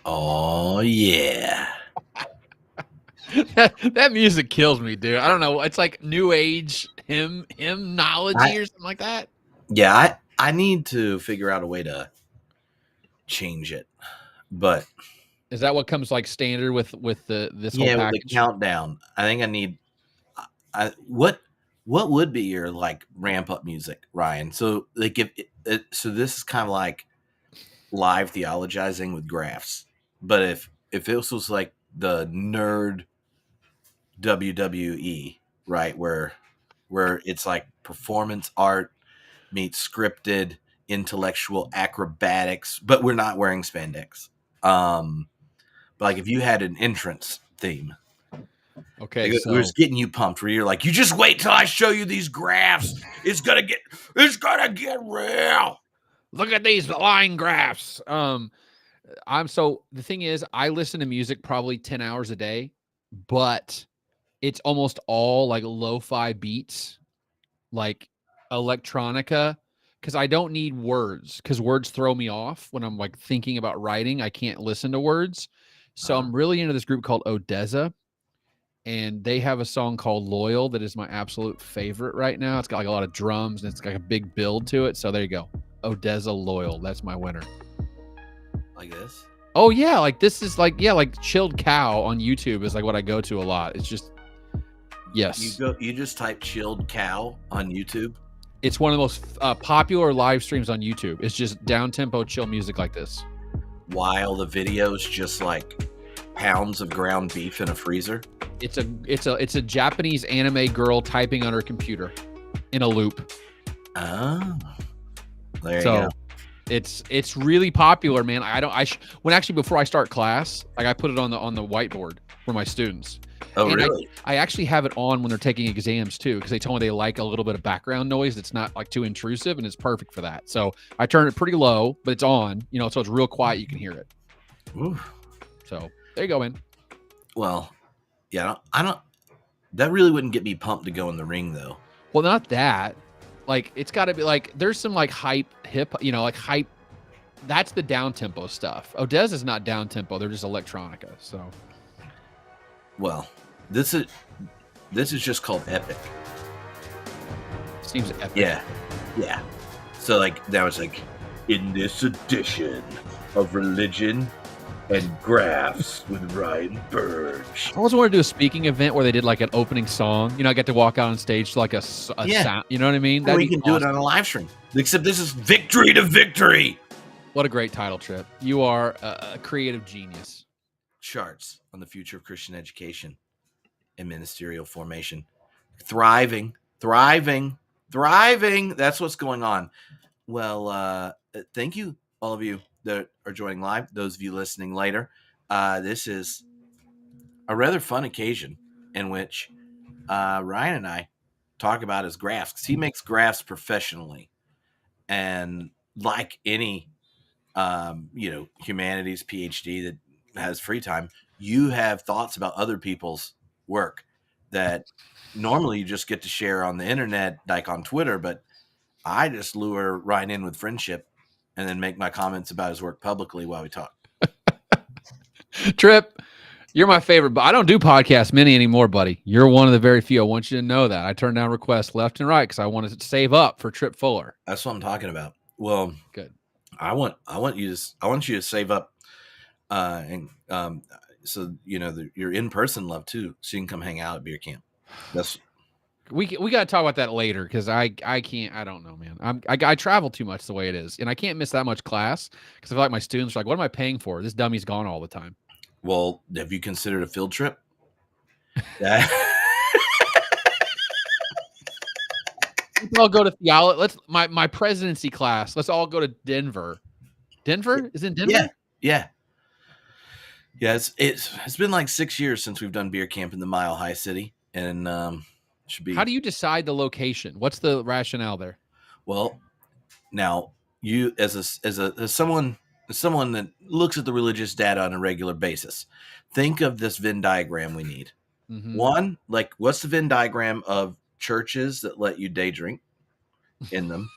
Oh yeah. That music kills me, dude. I don't know. It's like new age hymnology I or something like that. yeah, I need to figure out a way to change it. But Is that what comes like standard with the this whole yeah, with the package? countdown, I think I need what would be your like ramp up music, Ryan? So like so this is kind of like live theologizing with graphs. But if this was like the nerd WWE, right, where it's like performance art meets scripted intellectual acrobatics, but we're not wearing spandex. But like if you had an entrance theme, Okay, like we're so just getting you pumped, where you're like, you just wait till I show you these graphs. It's gonna get real. look at these line graphs. So the thing is, I listen to music probably 10 hours a day, but it's almost all like lo-fi beats, like electronica, because I don't need words, because words throw me off when I'm like thinking about writing. I can't listen to words. So Uh-huh. I'm really into this group called Odessa, and they have a song called Loyal that is my absolute favorite right now. It's got like a lot of drums and it's got a big build to it. So there you go. Odessa Loyal. That's my winner. Like this. Oh yeah, like this is like like Chilled Cow on YouTube is like what I go to a lot. It's just yes. You just type chilled cow on YouTube. It's one of the most popular live streams on YouTube. It's just down tempo chill music like this. While the video's just like pounds of ground beef in a freezer. It's a Japanese anime girl typing on her computer in a loop. Oh, there you So go. it's really popular, man. When actually before I start class, like I put it on the whiteboard for my students. Oh, And really? I actually have it on when they're taking exams too, because they told me they like a little bit of background noise that's not like too intrusive, and it's perfect for that. So I turn it pretty low, but it's on, so it's real quiet. You can hear it. Ooh. So there you go, man. Well, yeah, I don't. That really wouldn't get me pumped to go in the ring, though. Well, not that. Like it's got to be like there's some like hype hip, like hype. That's the down tempo stuff. Odessa is not down tempo; they're just electronica. So Well, this is just called epic. seems epic. Yeah. So like now it's like in this edition of Religion and Graphs with Ryan Burge. I always wanted to do a speaking event where they did like an opening song. I get to walk out on stage to like a Yeah. sound. You know what I mean? Or That'd we be can do it awesome. on a live stream. Except this is victory to victory. What a great title, Trip. You are a creative genius. Charts on the future of Christian education and ministerial formation. Thriving. That's what's going on. Well, thank you, all of you that are joining live. Those of you listening later. This is a rather fun occasion in which Ryan and I talk about his graphs, because he makes graphs professionally. And like any humanities PhD that has free time, you have thoughts about other people's work that normally you just get to share on the internet, like on Twitter. But I just lure Ryan in with friendship and then make my comments about his work publicly while we talk. Trip, you're my favorite, but I don't do podcast many anymore, buddy. You're one of the very few. I want you to know that. I turn down requests left and right because I wanted to save up for Trip Fuller. That's what I'm talking about. Well, Good. I want you to save up, and so your in person love too, so you can come hang out at beer camp. That's We got to talk about that later because I can't. I don't know, man. I travel too much the way it is, and I can't miss that much class because I feel like my students are like, "What am I paying for? This dummy's gone all the time." well. Have you considered a field trip? Let's all go to theology. My presidency class. Let's all go to Denver. Denver is in Denver. Yeah. It's been like 6 years since we've done beer camp in the Mile High City, and should be. How do you decide the location? What's the rationale there? Well, now you as someone that looks at the religious data on a regular basis, think of this Venn diagram we need. Mm-hmm. One, like, what's the Venn diagram of churches that let you day drink in them?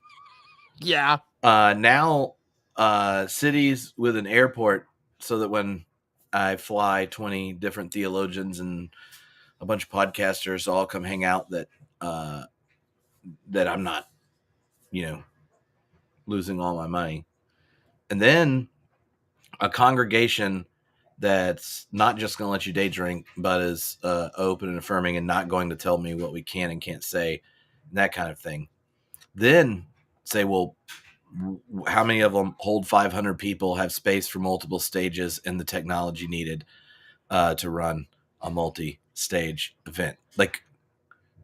Yeah. Now, cities with an airport so that when I fly 20 different theologians and a bunch of podcasters all come hang out, that that I'm not, losing all my money. And then a congregation that's not just going to let you day drink, but is open and affirming and not going to tell me what we can and can't say, that kind of thing. Then say, well, how many of them hold 500 people, have space for multiple stages, and the technology needed to run a multi-stage event? Like,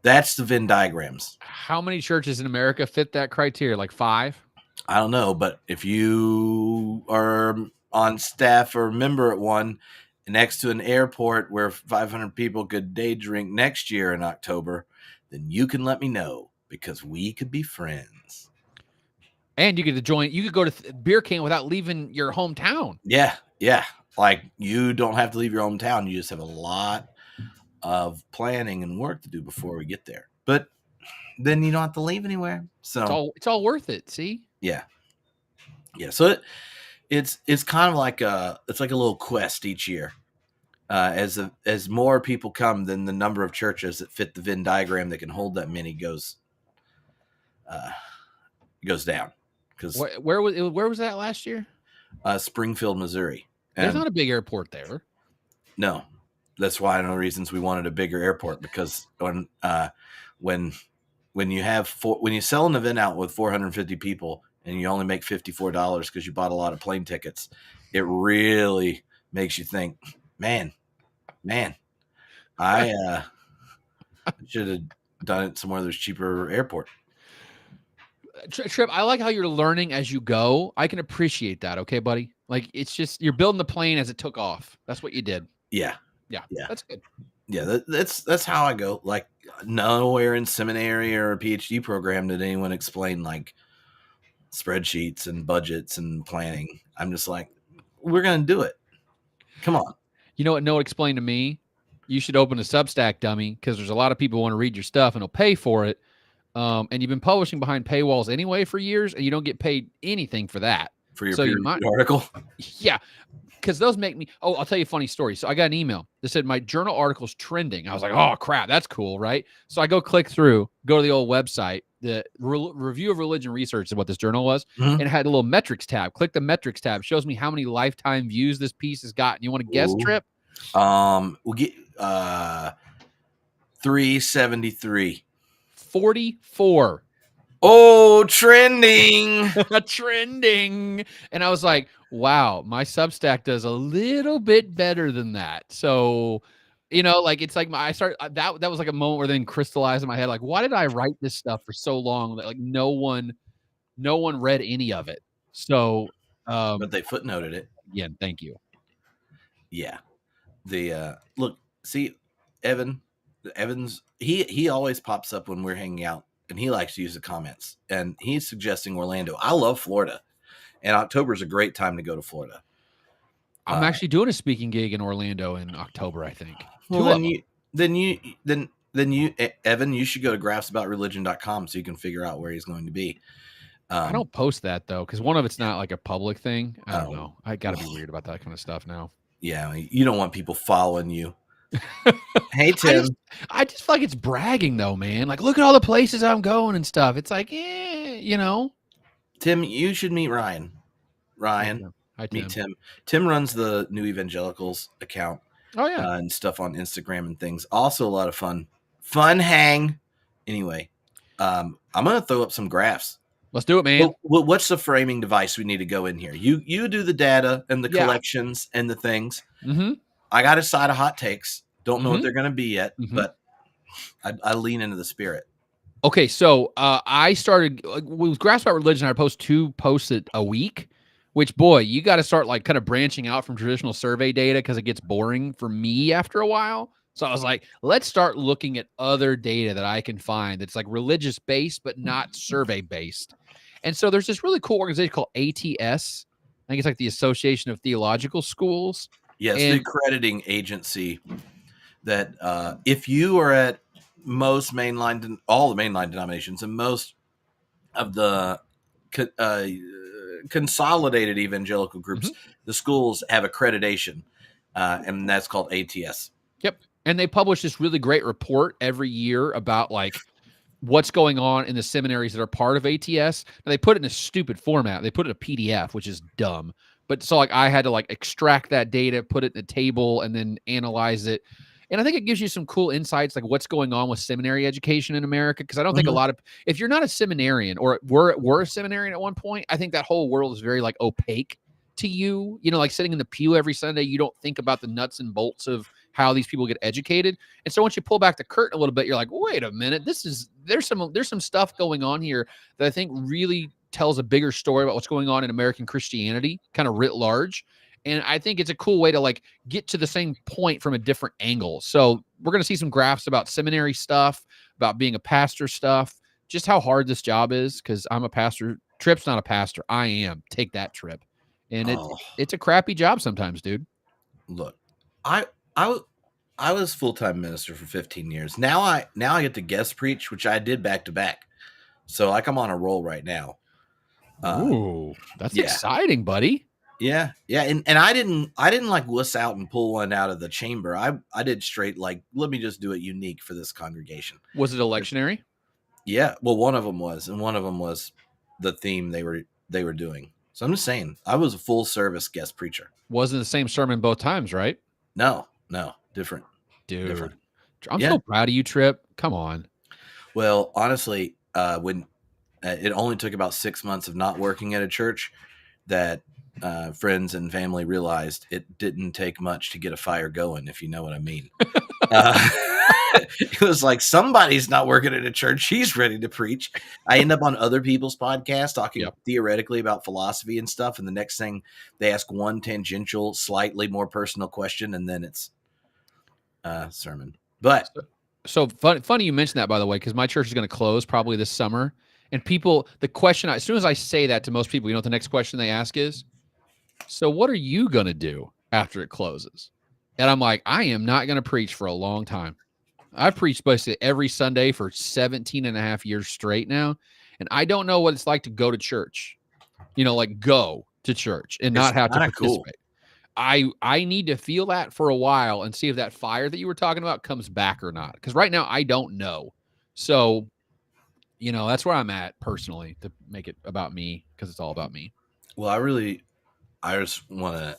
that's the VIN diagrams. How many churches in America fit that criteria? Like 5? I don't know, but if you are on staff or a member at one next to an airport where 500 people could day drink next year in October, then you can let me know, because we could be friends. And you could join. You could go to beer can without leaving your hometown. Yeah. Like, you don't have to leave your hometown. You just have a lot of planning and work to do before we get there. But then you don't have to leave anywhere. So it's all worth it. See? Yeah. So it's kind of like it's like a little quest each year. As more people come, then the number of churches that fit the VIN diagram that can hold that many goes down. Because where was that last year? Springfield, Missouri. And there's not a big airport there. No, that's why one of the reasons we wanted a bigger airport, because when you sell an event out with 450 people and you only make $54 because you bought a lot of plane tickets, it really makes you think, man, I should have done it somewhere there's cheaper airport. Trip, I like how you're learning as you go. I can appreciate that. Okay, buddy. Like, it's just you're building the plane as it took off. That's what you did. Yeah. That's good. Yeah, that's how I go. Like, nowhere in seminary or a PhD program did anyone explain like spreadsheets and budgets and planning. I'm just like, we're gonna do it. Come on. You know what Noah explained to me? You should open a Substack, dummy, because there's a lot of people who want to read your stuff and will pay for it. And you've been publishing behind paywalls anyway for years, and you don't get paid anything for that. For your peer-reviewed article? Yeah, because those make me... Oh, I'll tell you a funny story. So I got an email that said my journal article's trending. I was like, oh, crap, that's cool, right? So I go click through, go to the old website. The Review of Religion Research is what this journal was, and it had a little metrics tab. Click the metrics tab. Shows me how many lifetime views this piece has gotten. You want to guess, Trip? We'll get 373. 44. Oh, trending. Trending. And I was like, wow, my Substack does a little bit better than that. So, like, it's like that was like a moment where then crystallized in my head, like, why did I write this stuff for so long that like no one read any of it? So, but they footnoted it. Yeah, thank you. Yeah. Look, see, Evans, he always pops up when we're hanging out, and he likes to use the comments, and he's suggesting Orlando. I love Florida, and October is a great time to go to Florida. I'm actually doing a speaking gig in Orlando in October, I think. Well, then you, Evan, you should go to graphsaboutreligion.com so you can figure out where he's going to be. I don't post that though, because one of it's not like a public thing. I don't know. I got to be weird about that kind of stuff now. Yeah, you don't want people following you. Hey, Tim. I just feel like it's bragging though, man. Like, look at all the places I'm going and stuff. It's like, Tim, you should meet Ryan. Hi, Tim. Meet Tim. Tim runs the New Evangelicals account. Oh, yeah. And stuff on Instagram and things. Also a lot of fun hang. Anyway, I'm going to throw up some graphs. Let's do it, man. What's the framing device we need to go in here? You do the data and the collections and the things. Mm-hmm. I got a side of hot takes. Don't know what they're going to be yet, but I lean into the spirit. Okay, so I started with Graphs About Religion. I post 2 posts a week, which, boy, you got to start like kind of branching out from traditional survey data because it gets boring for me after a while. So I was like, let's start looking at other data that I can find that's like religious based, but not survey based. And so there's this really cool organization called ATS. I think it's like the Association of Theological Schools. Yes, the accrediting agency that if you are at all the mainline denominations and most of the consolidated evangelical groups. Mhm. The schools have accreditation, and that's called ATS. Yep. And they publish this really great report every year about like what's going on in the seminaries that are part of ATS. Now, they put it in a stupid format. They put it in a PDF, which is dumb. But so like I had to like extract that data, put it in a table, and then analyze it. And I think it gives you some cool insights, like what's going on with seminary education in America. Because I don't think a Mhm. lot of, if you're not a seminarian or were a seminarian at one point, I think that whole world is very like opaque to you. You know, like sitting in the pew every Sunday, you don't think about the nuts and bolts of how these people get educated. And so once you pull back the curtain a little bit, you're like, wait a minute, there's some stuff going on here that I think really tells a bigger story about what's going on in American Christianity, kind of writ large. And I think it's a cool way to like get to the same point from a different angle. So we're going to see some graphs about seminary stuff, about being a pastor stuff, just how hard this job is. Because I'm a pastor. Trip's not a pastor. I am. Take that, Trip. And Oh, it's a crappy job sometimes, dude. look, I I I was full time minister for 15 years. Now I get to guest preach, which I did back to back. So like I'm on a roll right now. Uh, Ooh, that's yeah, exciting, buddy. yeah, and I didn't like wuss out and pull one out of the chamber. I did straight like let me just do it unique for this congregation. Was it electionary? Yeah, well, one of them was, and one of them was the theme they were doing. So I'm just saying, I was a full service guest preacher. Wasn't the same sermon both times, right? No, different. Dude, I'm Yeah. so proud of you, Trip. Come on. Well, honestly, when it only took about 6 months of not working at a church that friends and family realized it didn't take much to get a fire going, if you know what I mean. Uh, it was like somebody's not working at a church. He's ready to preach. I end up on other people's podcasts talking Yep. theoretically about philosophy and stuff. And the next thing they ask one tangential, slightly more personal question, and then it's sermon. But So funny you mentioned that, by the way, because my church is going to close probably this summer. And people, the question, as soon as I say that to most people, you know what the next question they ask is? So what are you going to do after it closes? And I'm like, I am not going to preach for a long time. I've preached basically every Sunday for 17 and a half years straight now. And I don't know what it's like to go to church, you know, like go to church and it's not have to kind of cool. participate. I need to feel that for a while and see if that fire that you were talking about comes back or not. Because right now I don't know. So, you know, that's where I'm at personally to make it about me because it's all about me. Well, I just want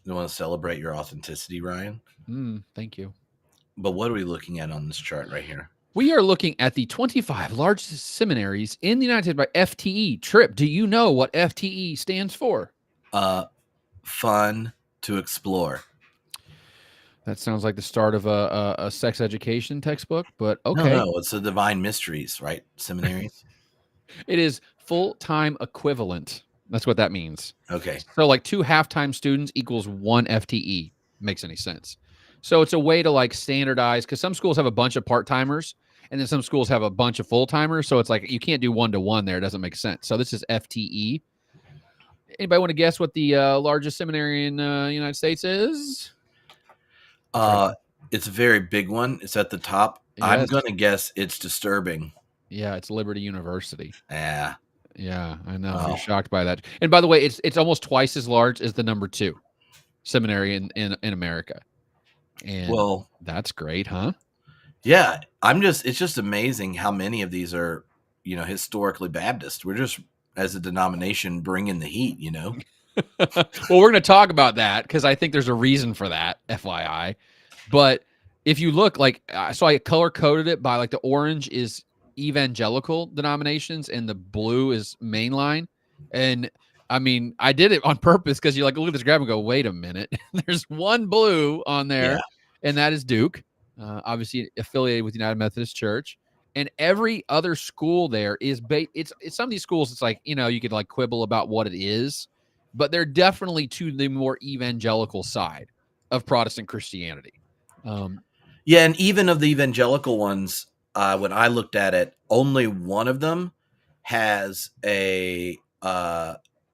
to celebrate your authenticity, Ryan. Thank you. But what are we looking at on this chart right here? We are looking at the 25 largest seminaries in the United States by FTE. Trip, do you know what FTE stands for? Fun to explore. That sounds like the start of a sex education textbook, but okay. No, it's the divine mysteries, right? Seminaries. It is full-time equivalent. That's what that means. Okay. So like 2 half-time students equals 1 FTE. Makes any sense. So it's a way to like standardize because some schools have a bunch of part-timers and then some schools have a bunch of full-timers. So it's like you can't do 1-to-1 there. It doesn't make sense. So this is FTE. Anybody want to guess what the largest seminary in the United States is? It's a very big one. It's at the top. I'm Yes. gonna guess it's disturbing. Yeah, it's Liberty University. Yeah. Yeah, I know. Oh. You're shocked by that. And by the way, it's almost twice as large as the number 2 seminary in America. And Well, that's great, huh? yeah. It's just amazing how many of these are, historically Baptist. We're just as a denomination bringing the heat, Well, we're going to talk about that because I think there's a reason for that, FYI. But if you look like, so I color coded it by like the orange is evangelical denominations and the blue is mainline. And I mean, I did it on purpose because you like look at this graph and go, wait a minute. There's one blue on there, Yeah. and that is Duke, obviously affiliated with United Methodist Church. And every other school there is it's some of these schools, it's like, you could like quibble about what it is, but they're definitely to the more evangelical side of Protestant Christianity. Yeah, and even of the evangelical ones, when I looked at it, only one of them has a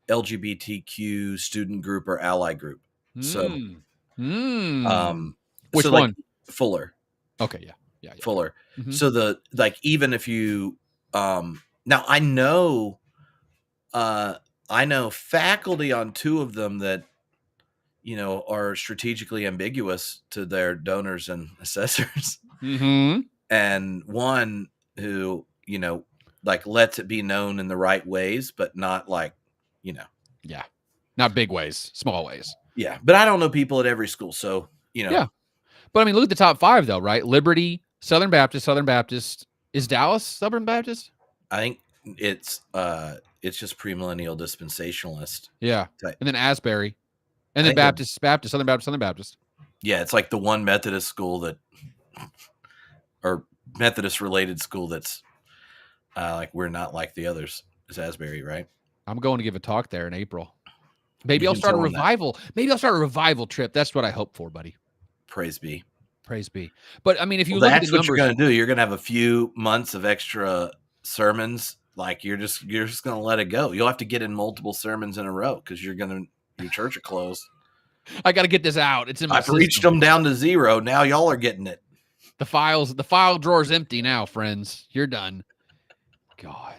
LGBTQ student group or ally group. So, Which so one? Fuller. Okay, yeah. Fuller. Mm-hmm. So even if you now I know I know faculty on 2 of them that, are strategically ambiguous to their donors and assessors. Mm-hmm. And one who, like lets it be known in the right ways, but not like, Yeah. Not big ways, small ways. yeah. But I don't know people at every school. So, Yeah. But I mean, look at the top 5 though, right? Liberty, Southern Baptist, Southern Baptist. Is Dallas Southern Baptist? I think it's just premillennial dispensationalist. Yeah. Type. And then Asbury. And I then think Baptist, Southern Baptist, Southern Baptist. Yeah, it's like the one Methodist school that, or Methodist related school that's like we're not like the others. Is Asbury, right? I'm going to give a talk there in April. Maybe You I'll can start a tell them that. revival. Maybe I'll start a revival trip. That's what I hope for, buddy. Praise be. Praise be. But I mean, if you Well, look at the that's what numbers, you're going to do. You're going to have a few months of extra sermons. Like you're just going to let it go. You'll have to get in multiple sermons in a row because your church will close. I got to get this out. It's in my I've reached them down to 0. Now y'all are getting it. The file drawer's empty now, friends. You're done. God,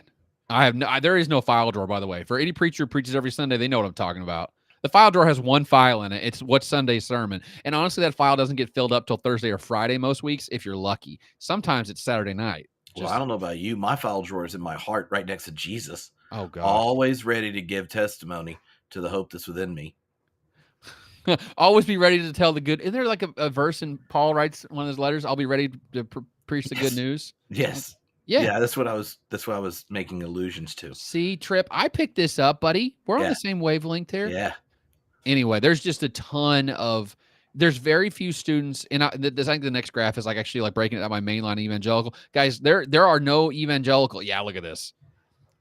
there is no file drawer, by the way. For any preacher who preaches every Sunday, they know what I'm talking about. The file drawer has one file in it. It's what's Sunday's sermon. And honestly, that file doesn't get filled up till Thursday or Friday most weeks, if you're lucky. Sometimes it's Saturday night. Well, I don't know about you. My file drawer is in my heart right next to Jesus. Oh, God. Always ready to give testimony to the hope that's within me. Always be ready to tell the good. Isn't there like a verse in Paul writes one of his letters? I'll be ready to preach the good news. Yes. Yeah, that's what I was making allusions to. See, Trip, I picked this up, buddy. We're on the same wavelength here. Yeah. Anyway, there's just a ton of, there's very few students, and I think the next graph is like actually like breaking it out by mainline evangelical. Guys, there are no evangelical. Yeah, look at this.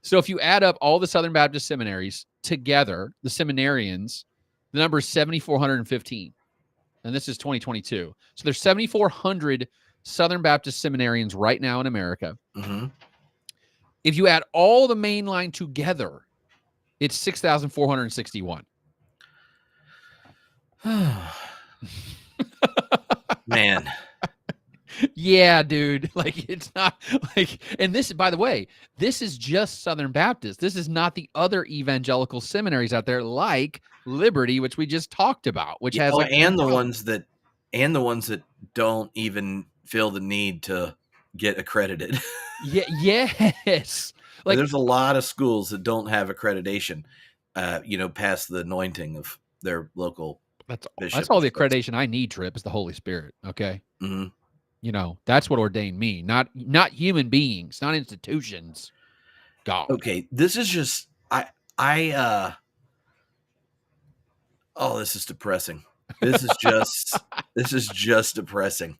So if you add up all the Southern Baptist seminaries together, the seminarians, the number is 7,415. And this is 2022. So there's 7,400 Southern Baptist seminarians right now in America. Mm-hmm. If you add all the mainline together, it's 6,461. Man. Yeah, dude. Like, it's not like, and this, by the way, this is just Southern Baptist. This is not the other evangelical seminaries out there like Liberty, which we just talked about, which has like, and the ones that don't even feel the need to get accredited. Yeah, yes. Like there's a lot of schools that don't have accreditation, past the anointing of their local bishop. That's all the accreditation I need, Trip, is the Holy Spirit. Okay. Mm-hmm. That's what ordained me, not human beings, not institutions. God. Okay. This is just, this is depressing. This is just depressing.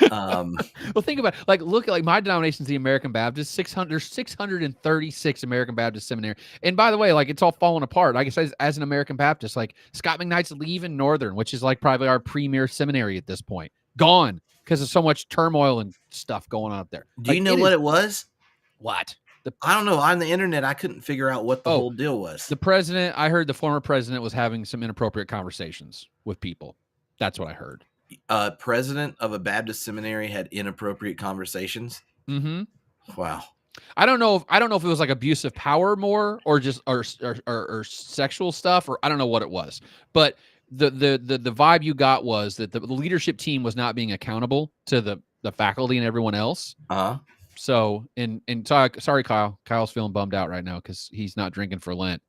Well, think about it. Look at my denomination's the American Baptist. 636 American Baptist seminary. And by the way, it's all falling apart. Like I said, as an American Baptist, Scott McKnight's leaving Northern, which is probably our premier seminary at this point, gone because of so much turmoil and stuff going on up there. Do you know what it was? What? I don't know. On the internet, I couldn't figure out what the whole deal was. The president, I heard the former president was having some inappropriate conversations with people. That's what I heard. President of a Baptist seminary had inappropriate conversations. Mm-hmm. Wow. I don't know if it was abuse of power more or just or sexual stuff, or I don't know what it was. But the vibe you got was that the leadership team was not being accountable to the faculty and everyone else. Uh-huh. So sorry, Kyle. Kyle's feeling bummed out right now because he's not drinking for Lent,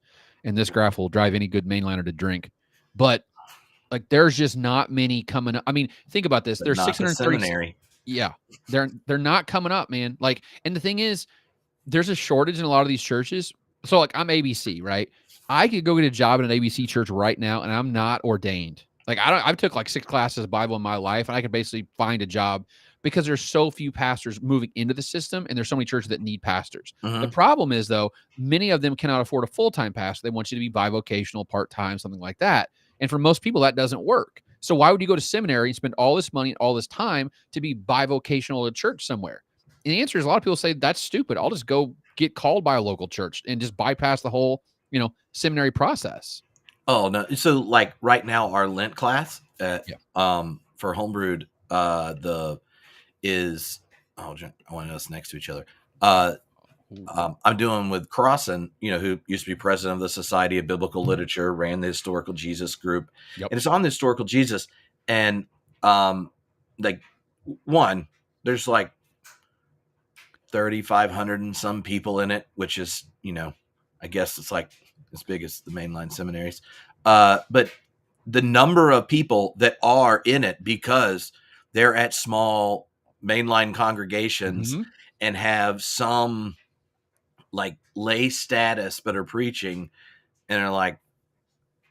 and this graph will drive any good mainliner to drink. But there's just not many coming up. I mean, think about this. There's 630 seminary. Yeah, they're not coming up, man. And the thing is, there's a shortage in a lot of these churches. So I'm ABC, right? I could go get a job in an ABC church right now, and I'm not ordained. I've took 6 classes of Bible in my life, and I could basically find a job because there's so few pastors moving into the system, and there's so many churches that need pastors. Mm-hmm. The problem is, though, many of them cannot afford a full-time pastor. They want you to be bivocational, part-time, something like that. And for most people, that doesn't work. So why would you go to seminary and spend all this money, all this time to be bivocational at a church somewhere? And the answer is a lot of people say that's stupid. I'll just go get called by a local church and just bypass the whole, seminary process. Oh no! So right now, our Lent class for Homebrewed, I want to know it's next to each other. I'm doing with Crossan, who used to be president of the Society of Biblical Literature, ran the Historical Jesus group, Yep. and it's on the Historical Jesus. And like one, there's like 3,500 and some people in it, which is, I guess it's like as big as the mainline seminaries. But the number of people that are in it because they're at small mainline congregations Mm-hmm. and have some like lay status but are preaching and are like,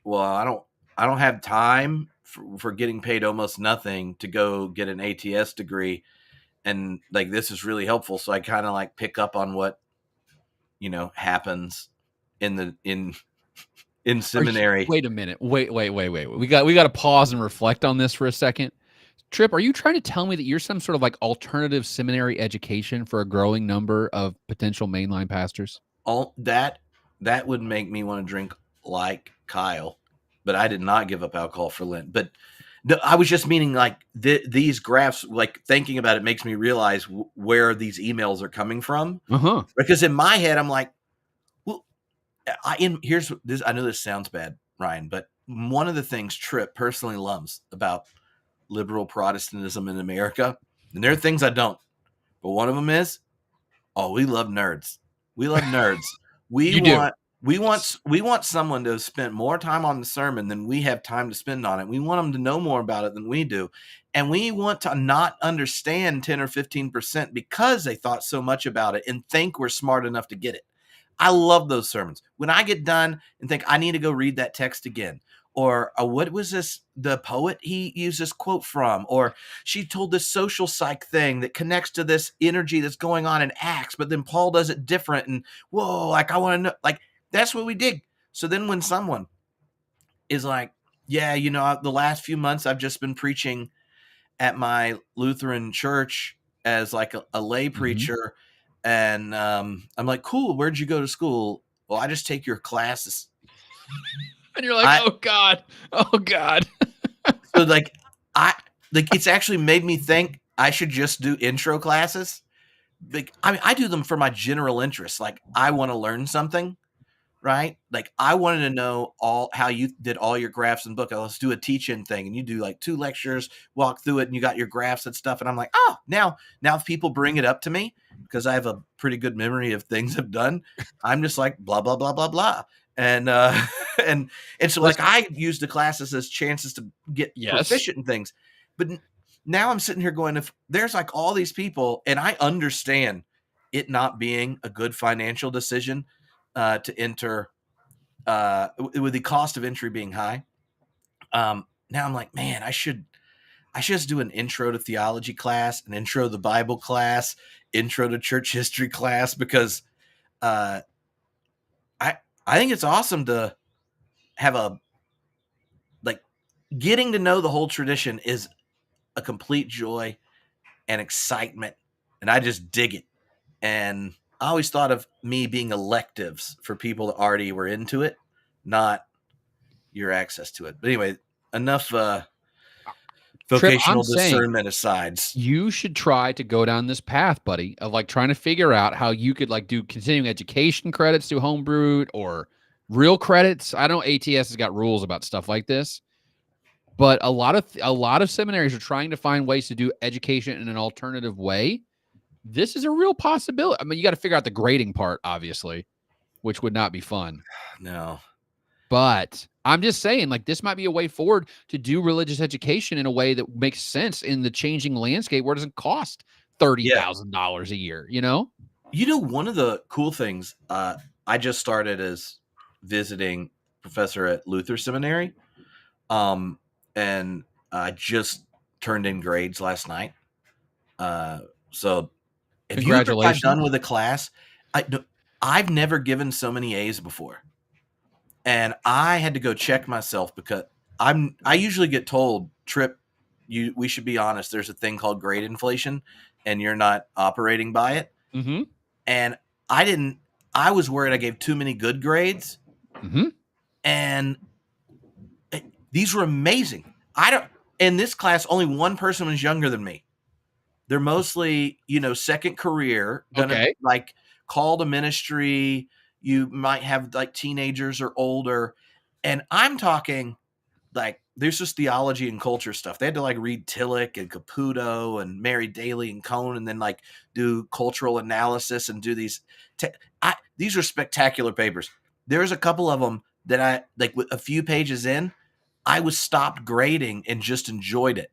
well, I don't have time for getting paid almost nothing to go get an ATS degree, and like this is really helpful, so I kind of like pick up on what happens in the in seminary. Wait a minute. Wait. We got to pause and reflect on this for a second. Trip, are you trying to tell me that you're some sort of like alternative seminary education for a growing number of potential mainline pastors? All that would make me want to drink like Kyle, but I did not give up alcohol for Lent. But I was just meaning like these graphs, like thinking about it makes me realize where these emails are coming from. Uh-huh. Because in my head, I'm like, well, here's this. I know this sounds bad, Ryan, but one of the things Tripp personally loves about liberal Protestantism in America, and there are things I don't, but one of them is, oh, we love nerds. We love nerds. We You do. want we want someone to have spent more time on the sermon than we have time to spend on it. We want them to know more about it than we do. And we want to not understand 10 or 15% because they thought so much about it and think we're smart enough to get it. I love those sermons. When I get done and think I need to go read that text again, or what was this, the poet he used this quote from, or she told this social psych thing that connects to this energy that's going on in Acts, but then Paul does it different. And whoa, like I want to know, like that's what we dig. So then when someone is like, yeah, the last few months I've just been preaching at my Lutheran church as like a lay Mm-hmm. preacher. And I'm like, cool, where'd you go to school? Well, I just take your classes. And you're like, I oh God. Oh God. so I like it's actually made me think I should just do intro classes. Like I mean, I do them for my general interest. Like I want to learn something, right? Like I wanted to know all how you did all your graphs and book. Let's do a teach-in thing, and you do like 2 lectures, walk through it, and you got your graphs and stuff. And I'm like, oh, now if people bring it up to me because I have a pretty good memory of things I've done, I'm just like blah blah blah blah blah, and and so like Listen, I use the classes as chances to get yes. proficient in things, but now I'm sitting here going, if there's like all these people, and I understand it not being a good financial decision to enter with the cost of entry being high. Now I'm like, man, I should just do an intro to theology class, an intro to the Bible class, intro to church history class, because uh, I think it's awesome to have a like getting to know the whole tradition is a complete joy and excitement, and I just dig it. And I always thought of me being electives for people that already were into it, not your access to it. But anyway, enough Trip, I'm vocational saying discernment asides. you should try to go down this path, buddy, of like trying to figure out how you could like do continuing education credits through Homebrew or real credits. I know ATS has got rules about stuff like this, but a lot of seminaries are trying to find ways to do education in an alternative way. This is a real possibility. I mean, you got to figure out the grading part, obviously, which would not be fun. No. But I'm just saying, like, this might be a way forward to do religious education in a way that makes sense in the changing landscape where it doesn't cost Yeah. $30,000 a year, you know? One of the cool things, I just started as visiting professor at Luther Seminary. And I just turned in grades last night. So have you ever got Congratulations. done with a class? I've never given so many A's before. And I had to go check myself because I usually get told, Trip, we should be honest, there's a thing called grade inflation and you're not operating by it. Mm-hmm. And I was worried I gave too many good grades. Mm-hmm. And these were amazing. In this class, only one person was younger than me. They're mostly, second career, gonna Okay. like call to ministry. You might have like teenagers or older. And I'm talking like there's just theology and culture stuff. They had to like read Tillich and Caputo and Mary Daly and Cone, and then like do cultural analysis and do these. These are spectacular papers. There's a couple of them that I like. With a few pages in, I was stopped grading and just enjoyed it.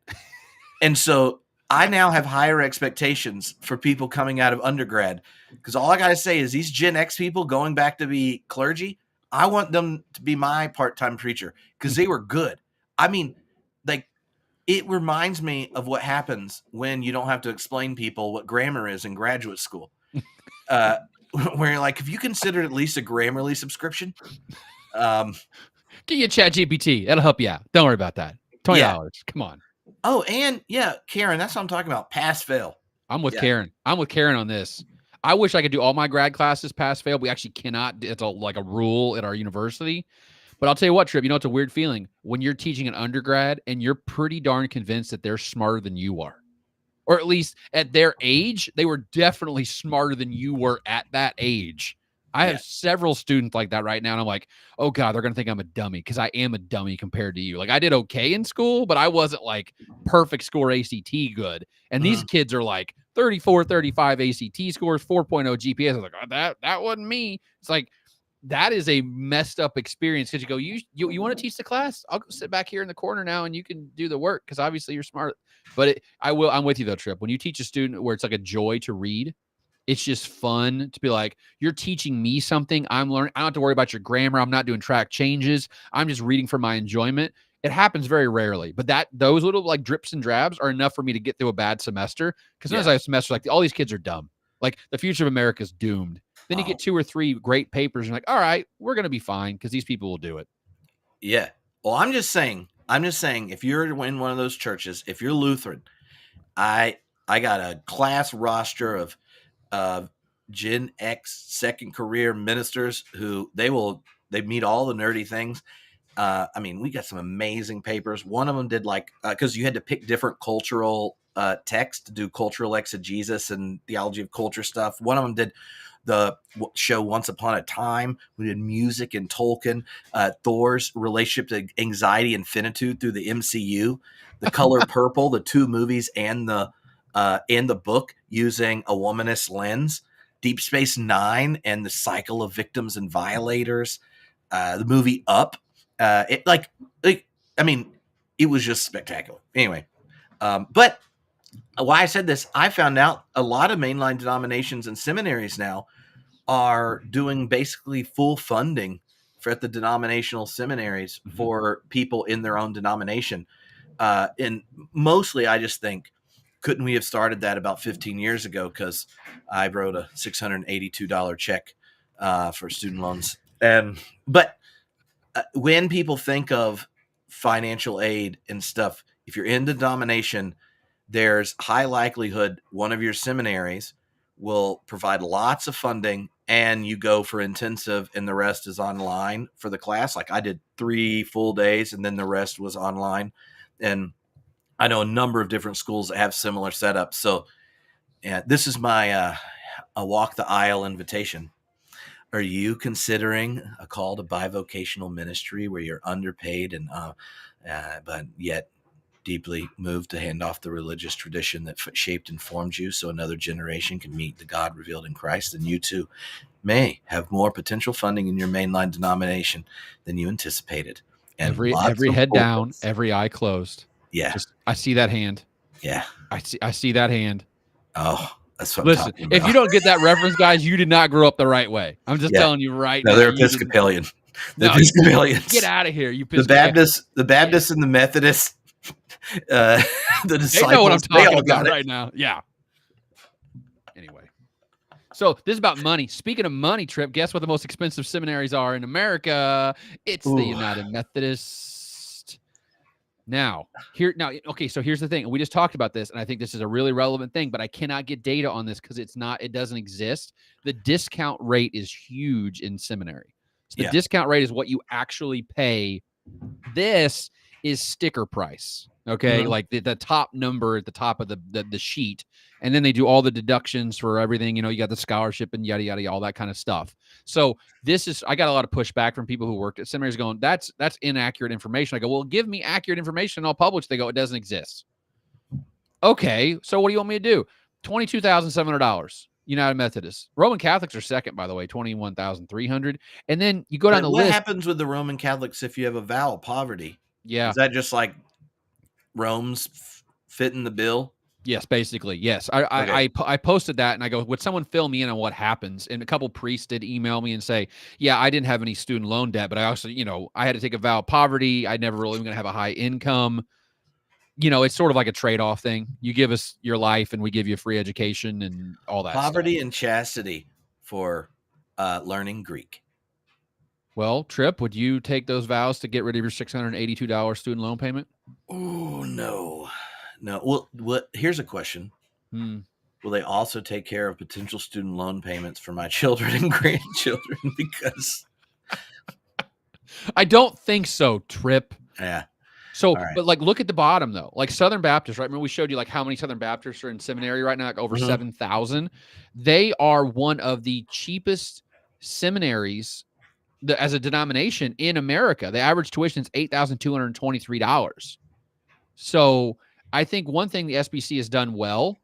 And so I now have higher expectations for people coming out of undergrad, because all I got to say is these Gen X people going back to be clergy, I want them to be my part-time preacher because they were good. I mean, like, it reminds me of what happens when you don't have to explain people what grammar is in graduate school. Where you're like, if you considered at least a Grammarly subscription, get you ChatGPT. That'll help you out. Don't worry about that. $20. Yeah. Come on. Oh, and yeah, Karen, that's what I'm talking about. Pass fail. I'm with Karen. I'm with Karen on this. I wish I could do all my grad classes pass fail. We actually cannot. It's like a rule at our university. But I'll tell you what, Trip, it's a weird feeling when you're teaching an undergrad and you're pretty darn convinced that they're smarter than you are. Or at least at their age, they were definitely smarter than you were at that age. I have several students like that right now, and I'm like, oh, God, they're going to think I'm a dummy, because I am a dummy compared to you. Like, I did okay in school, but I wasn't like perfect score ACT good. And these kids are like 34, 35 ACT scores, 4.0 GPAs. I was like, oh, that wasn't me. It's like, that is a messed up experience, because you go, you want to teach the class? I'll go sit back here in the corner now and you can do the work, because obviously you're smart. But I'm with you though, Trip. When you teach a student where it's like a joy to read, it's just fun to be like, you're teaching me something. I'm learning. I don't have to worry about your grammar. I'm not doing track changes. I'm just reading for my enjoyment. It happens very rarely, but those little like drips and drabs are enough for me to get through a bad semester. Because sometimes I have semesters like all these kids are dumb. Like the future of America is doomed. Then you get 2 or 3 great papers and you're like, all right, we're going to be fine because these people will do it. Yeah. Well, I'm just saying, if you're in one of those churches, if you're Lutheran, I got a class roster of Gen X second career ministers who they meet all the nerdy things. I mean, we got some amazing papers. One of them did like, because you had to pick different cultural texts to do cultural exegesis and theology of culture stuff. One of them did the show Once Upon a Time. We did music and Tolkien, Thor's relationship to anxiety and finitude through the MCU, The Color Purple, the 2 movies and the book using a womanist lens, Deep Space Nine and the cycle of victims and violators, the movie Up. It was just spectacular. Anyway, but why I said this, I found out a lot of mainline denominations and seminaries now are doing basically full funding at the denominational seminaries for people in their own denomination. And mostly I just think, couldn't we have started that about 15 years ago? Because I wrote a $682 check for student loans. But when people think of financial aid and stuff, if you're in the denomination, there's high likelihood one of your seminaries will provide lots of funding and you go for intensive and the rest is online for the class. Like I did 3 full days and then the rest was online. And I know a number of different schools that have similar setups. So this is my a walk the aisle invitation. Are you considering a call to bivocational ministry where you're underpaid and but yet deeply moved to hand off the religious tradition that shaped and formed you so another generation can meet the God revealed in Christ? And you too may have more potential funding in your mainline denomination than you anticipated. And every head down, every eye closed. Yeah. I see that hand. Yeah. I see that hand. Oh, that's what I'm talking about. If you don't get that reference, guys, you did not grow up the right way. I'm just telling you right now. No, they're Episcopalian. The Episcopalians. Get out of here, you The Baptists and the Methodists, the disciples. They know what I'm talking about right now. Yeah. Anyway. So this is about money. Speaking of money, Trip, guess what the most expensive seminaries are in America? It's the United Methodist. Okay, so here's the thing. We just talked about this, and I think this is a really relevant thing, but I cannot get data on this because it doesn't exist. The discount rate is huge in seminary. So the discount rate is what you actually pay. This is sticker price. Okay, like the top number at the top of the sheet, and then they do all the deductions for everything. You got the scholarship and yada yada, all that kind of stuff. So I got a lot of pushback from people who worked at seminaries going, that's inaccurate information. I go, well, give me accurate information and I'll publish. They go, it doesn't exist. Okay, so what do you want me to do? $22,700. United Methodists. Roman Catholics are second, by the way, 21,300. And then you go down the What list. happens with the Roman Catholics if you have a vow of poverty? Yeah. Is that just like Rome's fitting the bill? Yes, basically. Yes. I posted that and I go, would someone fill me in on what happens? And a couple priests did email me and say, yeah, I didn't have any student loan debt, but I also, I had to take a vow of poverty. I never really going to have a high income. It's sort of like a trade-off thing. You give us your life and we give you free education and all that Poverty stuff. and chastity for learning Greek. Well, Tripp, would you take those vows to get rid of your $682 student loan payment? Oh, no. Well, here's a question. Will they also take care of potential student loan payments for my children and grandchildren? Because I don't think so, Tripp. Yeah. So, right. But like, look at the bottom though. Like Southern Baptists, right? Remember we showed you like how many Southern Baptists are in seminary right now, like over 7,000. They are one of the cheapest seminaries as a denomination in America. The average tuition is $8,223. So I think one thing the SBC has done well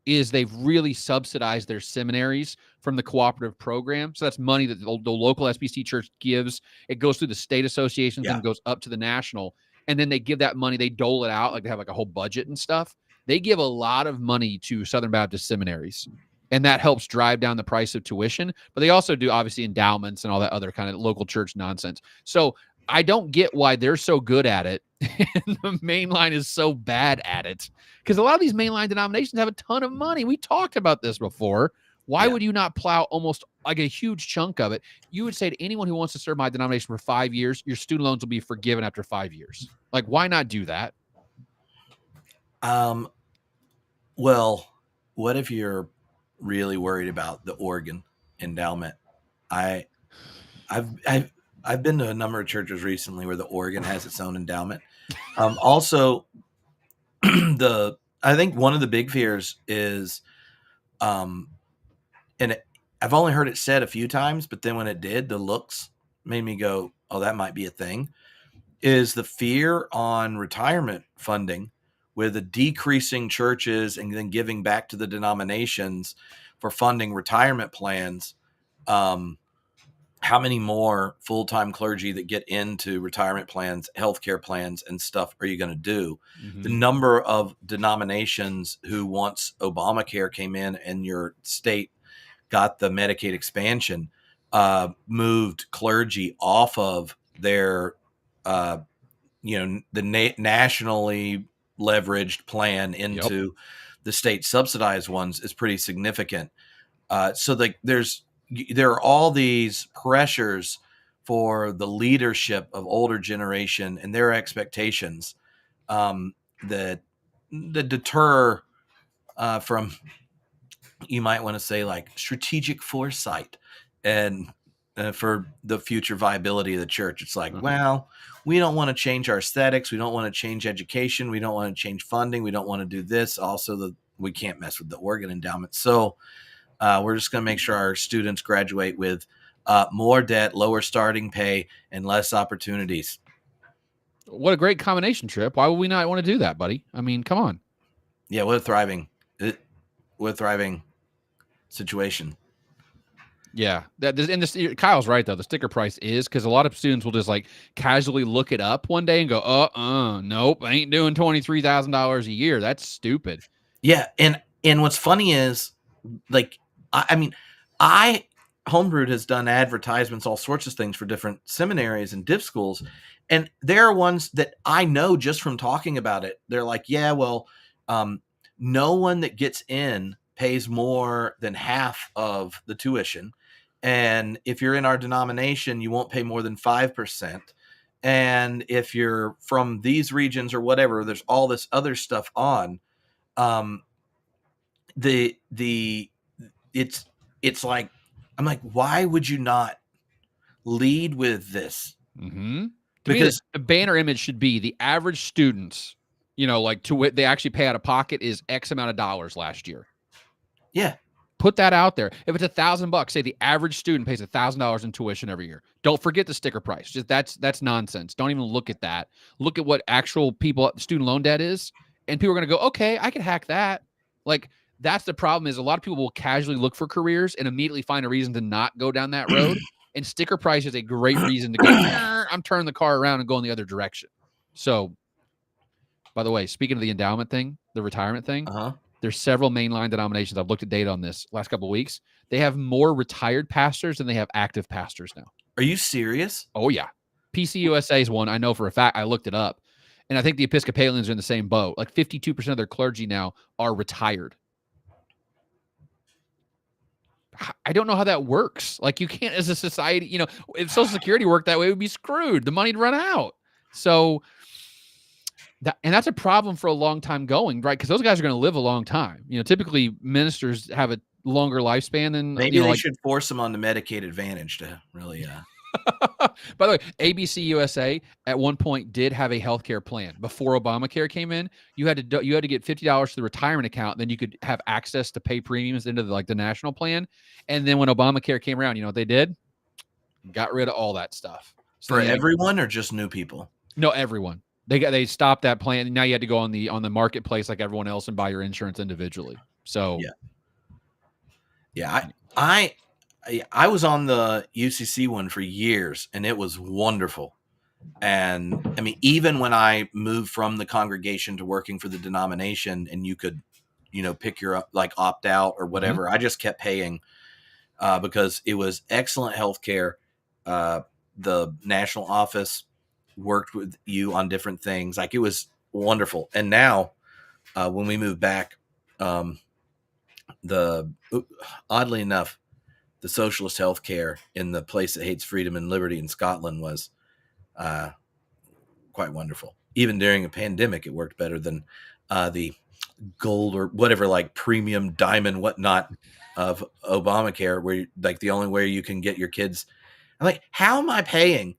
is they've really subsidized their seminaries from the cooperative program. So that's money that the local SBC church gives. It goes through the state associations and goes up to the national. And then they give that money, they dole it out, like they have like a whole budget and stuff. They give a lot of money to Southern Baptist seminaries. And that helps drive down the price of tuition. But they also do obviously endowments and all that other kind of local church nonsense. So I don't get why they're so good at it and the mainline is so bad at it. Because a lot of these mainline denominations have a ton of money. We talked about this before. Why would you not plow almost like a huge chunk of it? You would say to anyone who wants to serve my denomination for 5 years, your student loans will be forgiven after 5 years. Like, why not do that? Well, what if you're really worried about the organ endowment? I've been to a number of churches recently where the organ has its own endowment. Also, I think one of the big fears is, and I've only heard it said a few times, but then when it did, the looks made me go, "Oh, that might be a thing." Is the fear on retirement funding with the decreasing churches and then giving back to the denominations for funding retirement plans? How many more full-time clergy that get into retirement plans, healthcare plans, and stuff are you going to do? The number of denominations who, once Obamacare came in and your state got the Medicaid expansion, moved clergy off of their, the nationally leveraged plan into the state subsidized ones is pretty significant. So there are all these pressures for the leadership of older generation and their expectations that deter from, you might want to say, like strategic foresight and for the future viability of the church. It's like, well, we don't want to change our aesthetics. We don't want to change education. We don't want to change funding. We don't want to do this. Also, we can't mess with the organ endowment. So we're just going to make sure our students graduate with more debt, lower starting pay, and less opportunities. What a great combination, Tripp. Why would we not want to do that, buddy? I mean, come on. Yeah, what a thriving situation. Yeah, Kyle's right though. The sticker price is because a lot of students will just like casually look it up one day and go, nope, I ain't doing $23,000 a year. That's stupid. Yeah, and what's funny is, like, I mean, Homebrewed has done advertisements, all sorts of things for different seminaries and div schools, and there are ones that I know just from talking about it. They're like, yeah, well, no one that gets in pays more than half of the tuition. And if you're in our denomination, you won't pay more than 5%. And if you're from these regions or whatever, there's all this other stuff on. It's like, I'm like, why would you not lead with this? Because the banner image should be the average students like they actually pay out of pocket is X amount of dollars last year. Yeah. Put that out there. If it's $1,000, say the average student pays $1,000 in tuition every year. Don't forget the sticker price. Just that's nonsense. Don't even look at that. Look at what actual student loan debt is, and people are going to go, okay, I can hack that. Like that's the problem is a lot of people will casually look for careers and immediately find a reason to not go down that road. And sticker price is a great reason to go, I'm turning the car around and going the other direction. So, by the way, speaking of the endowment thing, the retirement thing, there's several mainline denominations. I've looked at data on this last couple of weeks. They have more retired pastors than they have active pastors now. Are you serious? Oh, yeah. PCUSA is one I know for a fact. I looked it up. And I think the Episcopalians are in the same boat. Like 52% of their clergy now are retired. I don't know how that works. Like you can't as a society, if Social Security worked that way, we'd be screwed. The money'd run out. So that's a problem for a long time going, right? Because those guys are going to live a long time. Typically ministers have a longer lifespan than maybe they should force them on the Medicaid Advantage to really. By the way, ABC USA at one point did have a healthcare plan before Obamacare came in. You had to get $50 to the retirement account, then you could have access to pay premiums into the national plan. And then when Obamacare came around, you know what they did? Got rid of all that stuff. So for everyone or just new people? No, everyone. They stopped that plan. Now you had to go on the marketplace like everyone else and buy your insurance individually. So yeah. I was on the UCC one for years, and it was wonderful. And I mean, even when I moved from the congregation to working for the denomination, and you could, pick your opt out or whatever, I just kept paying because it was excellent healthcare. The national office worked with you on different things. Like it was wonderful. And now when we moved back, oddly enough, the socialist healthcare in the place that hates freedom and liberty in Scotland was quite wonderful. Even during a pandemic, it worked better than the gold or whatever, like premium diamond whatnot of Obamacare, where the only way you can get your kids. I'm like, how am I paying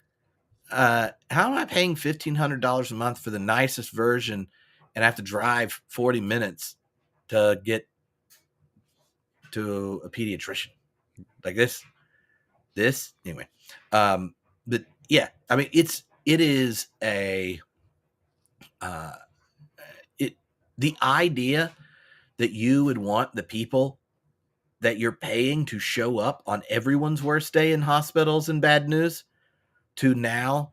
$1,500 a month for the nicest version, and I have to drive 40 minutes to get to a pediatrician? Like this anyway. But yeah, I mean, it is the idea that you would want the people that you're paying to show up on everyone's worst day in hospitals and bad news to now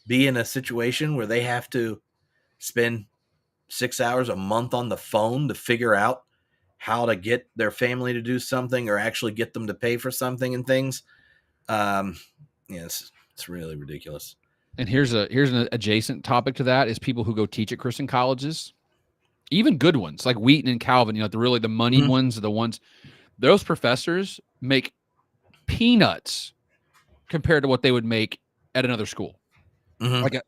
be in a situation where they have to spend 6 hours a month on the phone to figure out how to get their family to do something or actually get them to pay for something and things. It's really ridiculous. And here's an adjacent topic to that is people who go teach at Christian colleges, even good ones like Wheaton and Calvin, the moneyed ones are the ones, those professors make peanuts compared to what they would make at another school.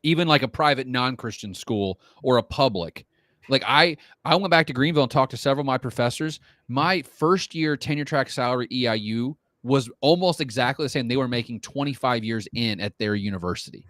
Even a private non-Christian school or a public. Like I went back to Greenville and talked to several of my professors. My first year tenure track salary EIU was almost exactly the same. They were making 25 years in at their university.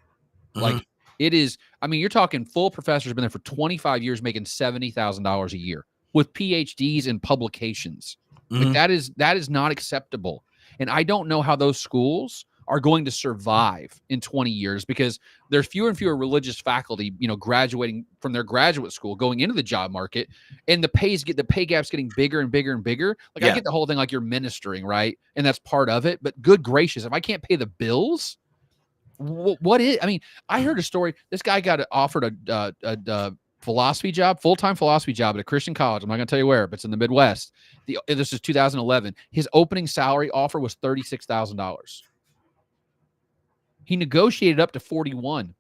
Like it is, I mean, you're talking full professors have been there for 25 years making $70,000 a year with PhDs in publications. Like that is not acceptable. And I don't know how those schools are going to survive in 20 years because there's fewer and fewer religious faculty, graduating from their graduate school, going into the job market, and the pay gap's getting bigger and bigger and bigger. Like I get the whole thing, like you're ministering, right? And that's part of it. But good gracious, if I can't pay the bills, what is? I mean, I heard a story. This guy got offered a philosophy job, full-time philosophy job at a Christian college. I'm not going to tell you where, but it's in the Midwest. This is 2011. His opening salary offer was $36,000. He negotiated up to 41,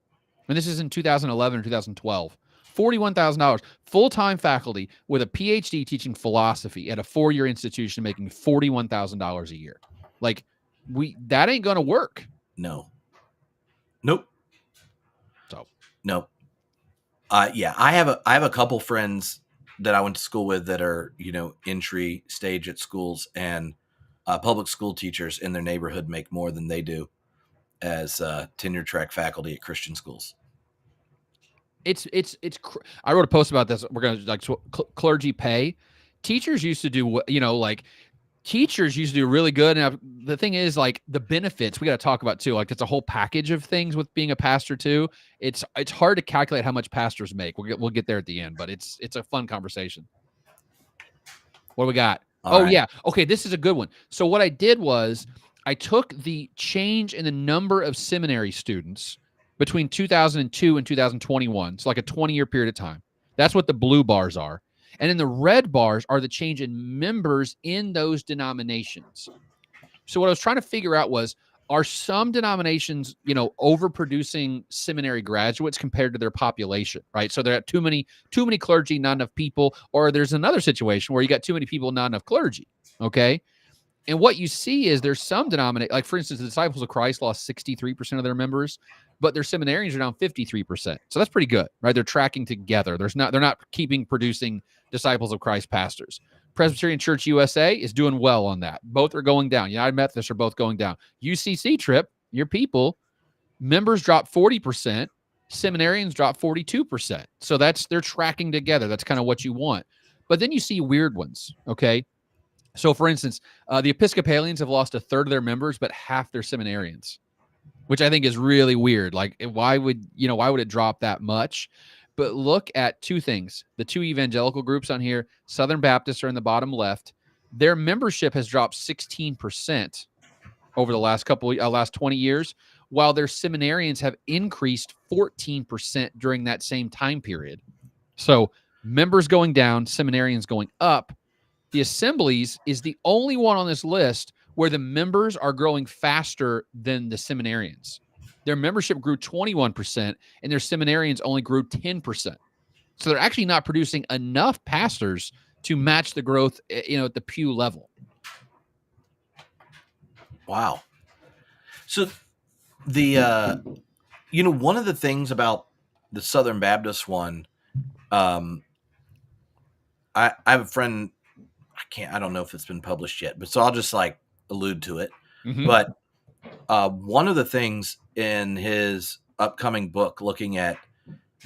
and this is in 2011 or 2012. $41,000, full-time faculty with a PhD teaching philosophy at a 4-year institution, making $41,000 a year. Like that ain't going to work. No. Nope. So nope. Yeah, I have a couple friends that I went to school with that are, entry stage at schools, and public school teachers in their neighborhood make more than they do as tenure track faculty at Christian schools. I wrote a post about this. We're going to like clergy pay. Teachers used to do, like teachers used to do really good. And the thing is, like, the benefits we got to talk about too. Like, it's a whole package of things with being a pastor too. It's hard to calculate how much pastors make. We'll get there at the end, but it's a fun conversation. What do we got? All right. Yeah. Okay, this is a good one. So what I did was I took the change in the number of seminary students between 2002 and 2021. So like a 20-year period of time. That's what the blue bars are. And then the red bars are the change in members in those denominations. So what I was trying to figure out was, are some denominations, overproducing seminary graduates compared to their population, right? So there are too many clergy, not enough people, or there's another situation where you got too many people, not enough clergy. Okay. And what you see is there's some denominate, like for instance, the Disciples of Christ lost 63% of their members, but their seminarians are down 53%. So that's pretty good, right? They're tracking together. They're not keeping producing Disciples of Christ pastors. Presbyterian Church USA is doing well on that. Both are going down. United Methodists are both going down. UCC Trip, your people, members drop 40%, seminarians drop 42%. So they're tracking together. That's kind of what you want. But then you see weird ones, okay? So for instance, the Episcopalians have lost a third of their members, but half their seminarians, which I think is really weird. Like, why would it drop that much? But look at two things. The two evangelical groups on here, Southern Baptists are in the bottom left. Their membership has dropped 16% over the last 20 years, while their seminarians have increased 14% during that same time period. So members going down, seminarians going up. The Assemblies is the only one on this list where the members are growing faster than the seminarians. Their membership grew 21%, and their seminarians only grew 10%. So they're actually not producing enough pastors to match the growth, at the pew level. Wow. So the one of the things about the Southern Baptist one, I have a friend. I don't know if it's been published yet, but so I'll just like allude to it. Mm-hmm. But one of the things in his upcoming book, looking at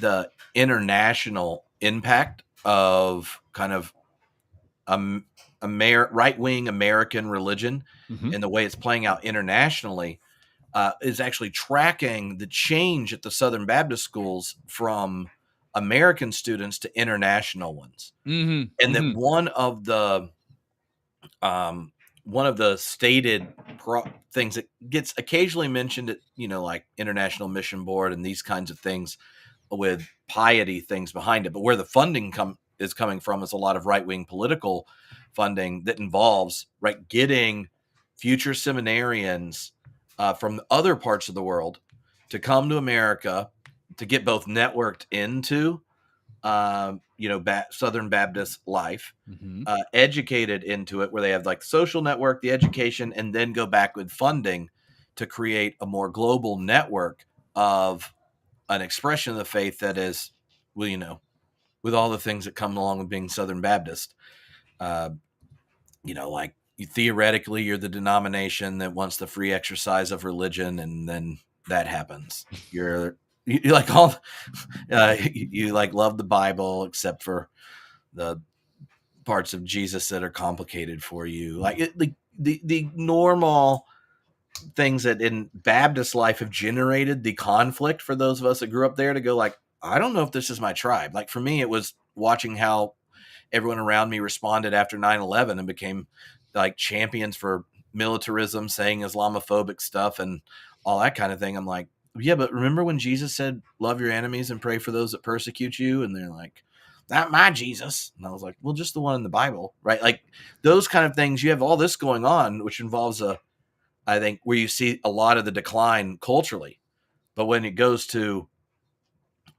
the international impact of kind of right-wing American religion and the way it's playing out internationally, is actually tracking the change at the Southern Baptist schools from American students to international ones. Mm-hmm. And that one of the stated things that gets occasionally mentioned at, like International Mission Board and these kinds of things with piety things behind it, but where the funding is coming from is a lot of right-wing political funding that involves getting future seminarians from other parts of the world to come to America to get both networked into Southern Baptist life, educated into it, where they have like social network, the education, and then go back with funding to create a more global network of an expression of the faith that is, with all the things that come along with being Southern Baptist. Like theoretically, you're the denomination that wants the free exercise of religion, and then that happens. You like all, you like love the Bible except for the parts of Jesus that are complicated for you. Like the normal things that in Baptist life have generated the conflict for those of us that grew up there to go like, I don't know if this is my tribe. Like for me, it was watching how everyone around me responded after 9/11 and became like champions for militarism, saying Islamophobic stuff and all that kind of thing. I'm like, yeah, but remember when Jesus said, love your enemies and pray for those that persecute you? And they're like, not my Jesus. And I was like, well, just the one in the Bible, right? Like those kind of things. You have all this going on, which involves I think where you see a lot of the decline culturally. But when it goes to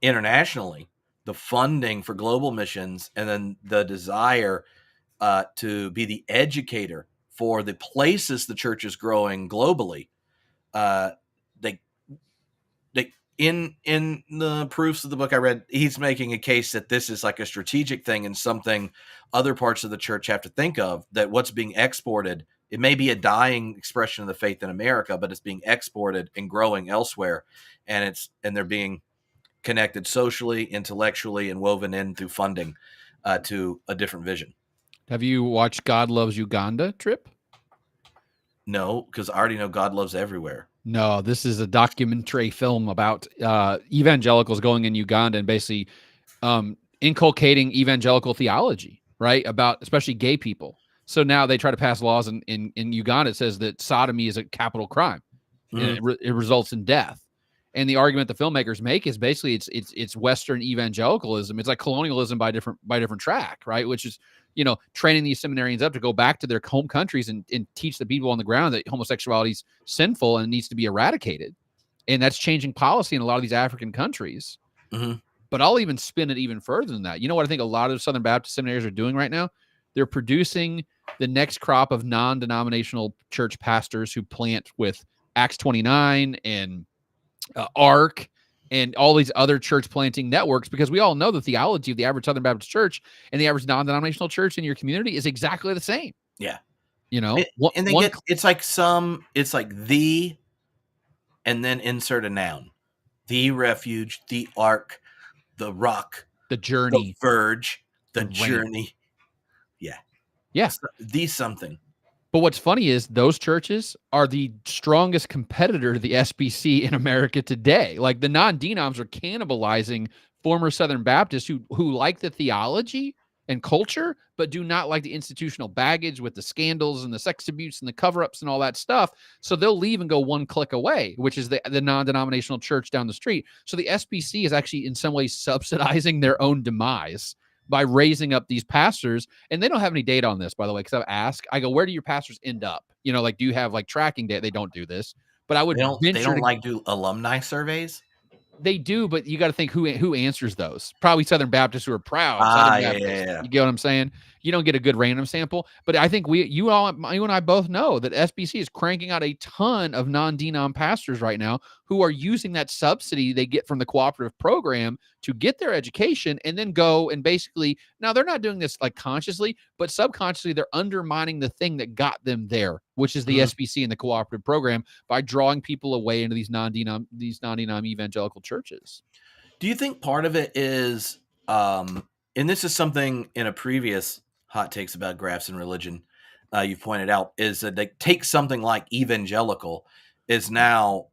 internationally, the funding for global missions and then the desire to be the educator for the places the church is growing globally, they in the proofs of the book I read, he's making a case that this is like a strategic thing and something other parts of the church have to think of, that what's being exported, it may be a dying expression of the faith in America, but it's being exported and growing elsewhere. And they're being connected socially, intellectually, and woven in through funding to a different vision. Have you watched God Loves Uganda, Trip? No, because I already know God loves everywhere. No, this is a documentary film about evangelicals going in Uganda and basically inculcating evangelical theology, right? About especially gay people. So now they try to pass laws in Uganda. It says that sodomy is a capital crime, and Mm-hmm. it results in death. And the argument the filmmakers make is basically it's Western evangelicalism. It's like colonialism by different track, right? Which is training these seminarians up to go back to their home countries and teach the people on the ground that homosexuality is sinful and needs to be eradicated. And that's changing policy in a lot of these African countries. Mm-hmm. But I'll even spin it even further than that. You know what I think a lot of Southern Baptist seminaries are doing right now? They're producing the next crop of non-denominational church pastors who plant with Acts 29 and ARC and all these other church planting networks, because we all know the theology of the average Southern Baptist church and the average non-denominational church in your community is exactly the same. Yeah. And And they get, it's like the, and then insert a noun. The refuge, the ark, the rock, the the journey, verge, the the ramp. journey. Yeah. Yeah. The something. But what's funny is those churches are the strongest competitor to the SBC in America today. Like the non-denoms are cannibalizing former Southern Baptists who like the theology and culture, but do not like the institutional baggage with the scandals and the sex abuse and the cover-ups and all that stuff. So they'll leave and go one click away, which is the non-denominational church down the street. So the SBC is actually in some ways subsidizing their own demise by raising up these pastors. And they don't have any data on this, by the way, because I've asked, I go, where do your pastors end up? Like, do you have like tracking data? They don't do this, but I would They don't like do alumni surveys. They do, but you got to think who answers those. Probably Southern Baptists who are proud Southern Baptists. Yeah. You get what I'm saying? You don't get a good random sample, but I think you and I both know that SBC is cranking out a ton of non-denom pastors right now who are using that subsidy they get from the cooperative program to get their education and then go and basically, now they're not doing this like consciously, but subconsciously they're undermining the thing that got them there, which is the SBC and the cooperative program, by drawing people away into these non-denom evangelical churches. Do you think part of it is, and this is something in a previous hot takes about graphs and religion you pointed out, is that they take something like evangelical is now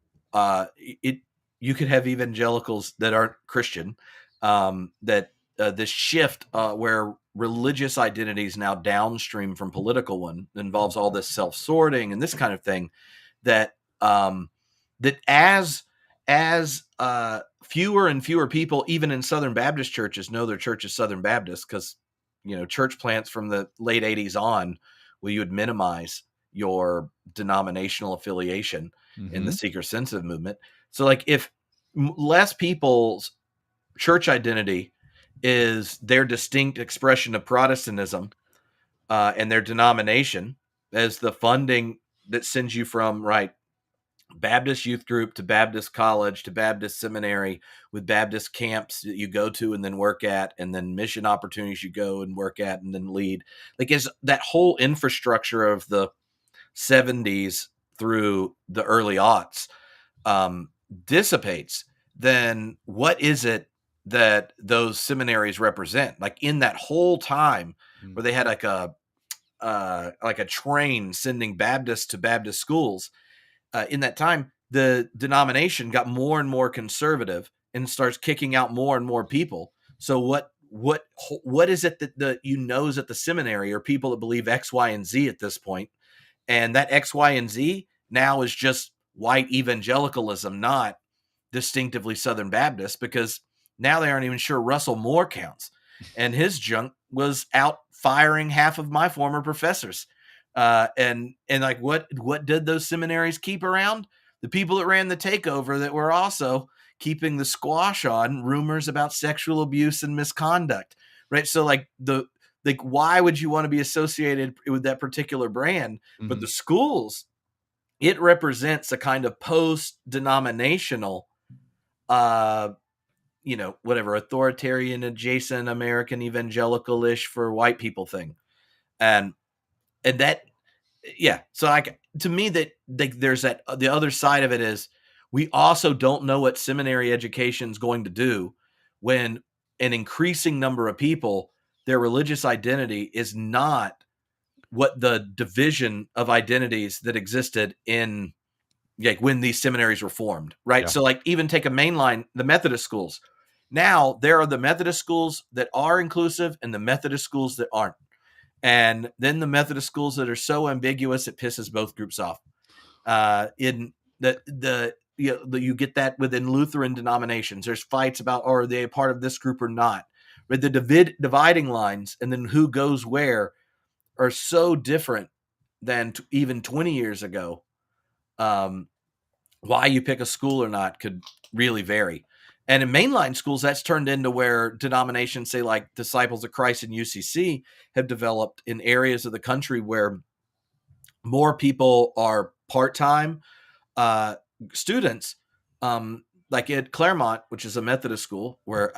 you could have evangelicals that aren't Christian, that this shift where religious identity is now downstream from political one involves all this self-sorting and this kind of thing, that that as fewer and fewer people, even in Southern Baptist churches, know their church is Southern Baptist, because church plants from the late 80s on, where you would minimize your denominational affiliation in the seeker sensitive movement. So like if less people's church identity is their distinct expression of Protestantism and their denomination as the funding that sends you from Baptist youth group to Baptist college to Baptist seminary, with Baptist camps that you go to and then work at, and then mission opportunities you go and work at and then lead. Like, is that whole infrastructure of the 70s through the early aughts dissipates, then what is it that those seminaries represent? Like in that whole time where they had like a train sending Baptists to Baptist schools, in that time, the denomination got more and more conservative and starts kicking out more and more people. So what is it that is at the seminary are people that believe X, Y, and Z at this point, and that X, Y, and Z now is just white evangelicalism, not distinctively Southern Baptist, because now they aren't even sure Russell Moore counts, and his junk was out firing half of my former professors. And like what did those seminaries keep around? The people that ran the takeover that were also keeping the squash on rumors about sexual abuse and misconduct, right? So why would you want to be associated with that particular brand? But the schools, it represents a kind of post-denominational, authoritarian adjacent American evangelical-ish for white people thing. And that, yeah. So to me, that there's that, the other side of it is We also don't know what seminary education is going to do when an increasing number of people, their religious identity is not what the division of identities that existed in, like, when these seminaries were formed, right? Yeah. So, like, even take a mainline, the Methodist schools. Now there are the Methodist schools that are inclusive and the Methodist schools that aren't. And then the Methodist schools that are so ambiguous it pisses both groups off. In the you get that within Lutheran denominations. There's fights about, are they a part of this group or not? But the dividing lines and then who goes where are so different than even 20 years ago. Um, why you pick a school or not could really vary. And in mainline schools, that's turned into where denominations, say like Disciples of Christ and UCC, have developed in areas of the country where more people are part-time students. Like at Claremont, which is a Methodist school where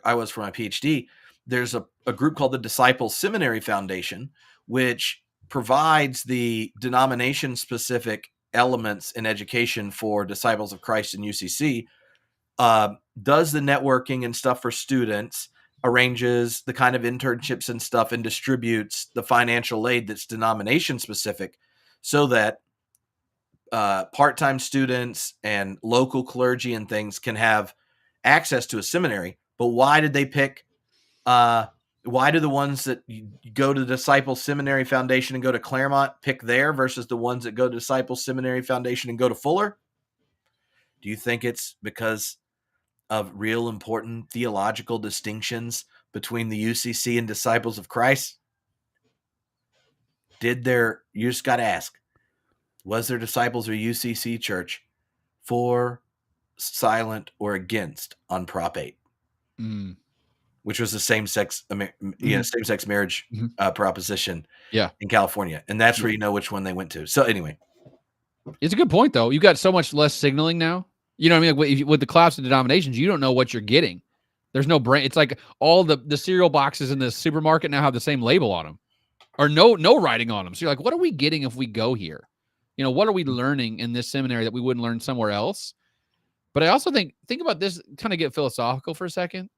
I was for my PhD, there's a group called the Disciples Seminary Foundation, which provides the denomination-specific elements in education for Disciples of Christ and UCC, does the networking and stuff for students, arranges the kind of internships and stuff, and distributes the financial aid that's denomination specific so that part-time students and local clergy and things can have access to a seminary. But why did they pick why do the ones that go to the Disciple Seminary Foundation and go to Claremont pick there versus the ones that go to Disciple Seminary Foundation and go to Fuller? Do you think it's because of real important theological distinctions between the UCC and Disciples of Christ? You just got to ask, was there Disciples or UCC church for, silent, or against on Prop 8? Which was the same-sex same-sex marriage proposition Yeah. in California. And that's where you know which one they went to. So anyway. It's a good point, though. You got so much less signaling now. You know what I mean? Like, with the collapse of denominations, you don't know what you're getting. There's no brand. It's like all the cereal boxes in the supermarket now have the same label on them, or no writing on them. So you're like, what are we getting if we go here? You know, what are we learning in this seminary that we wouldn't learn somewhere else? But I also think about this, kind of get philosophical for a second.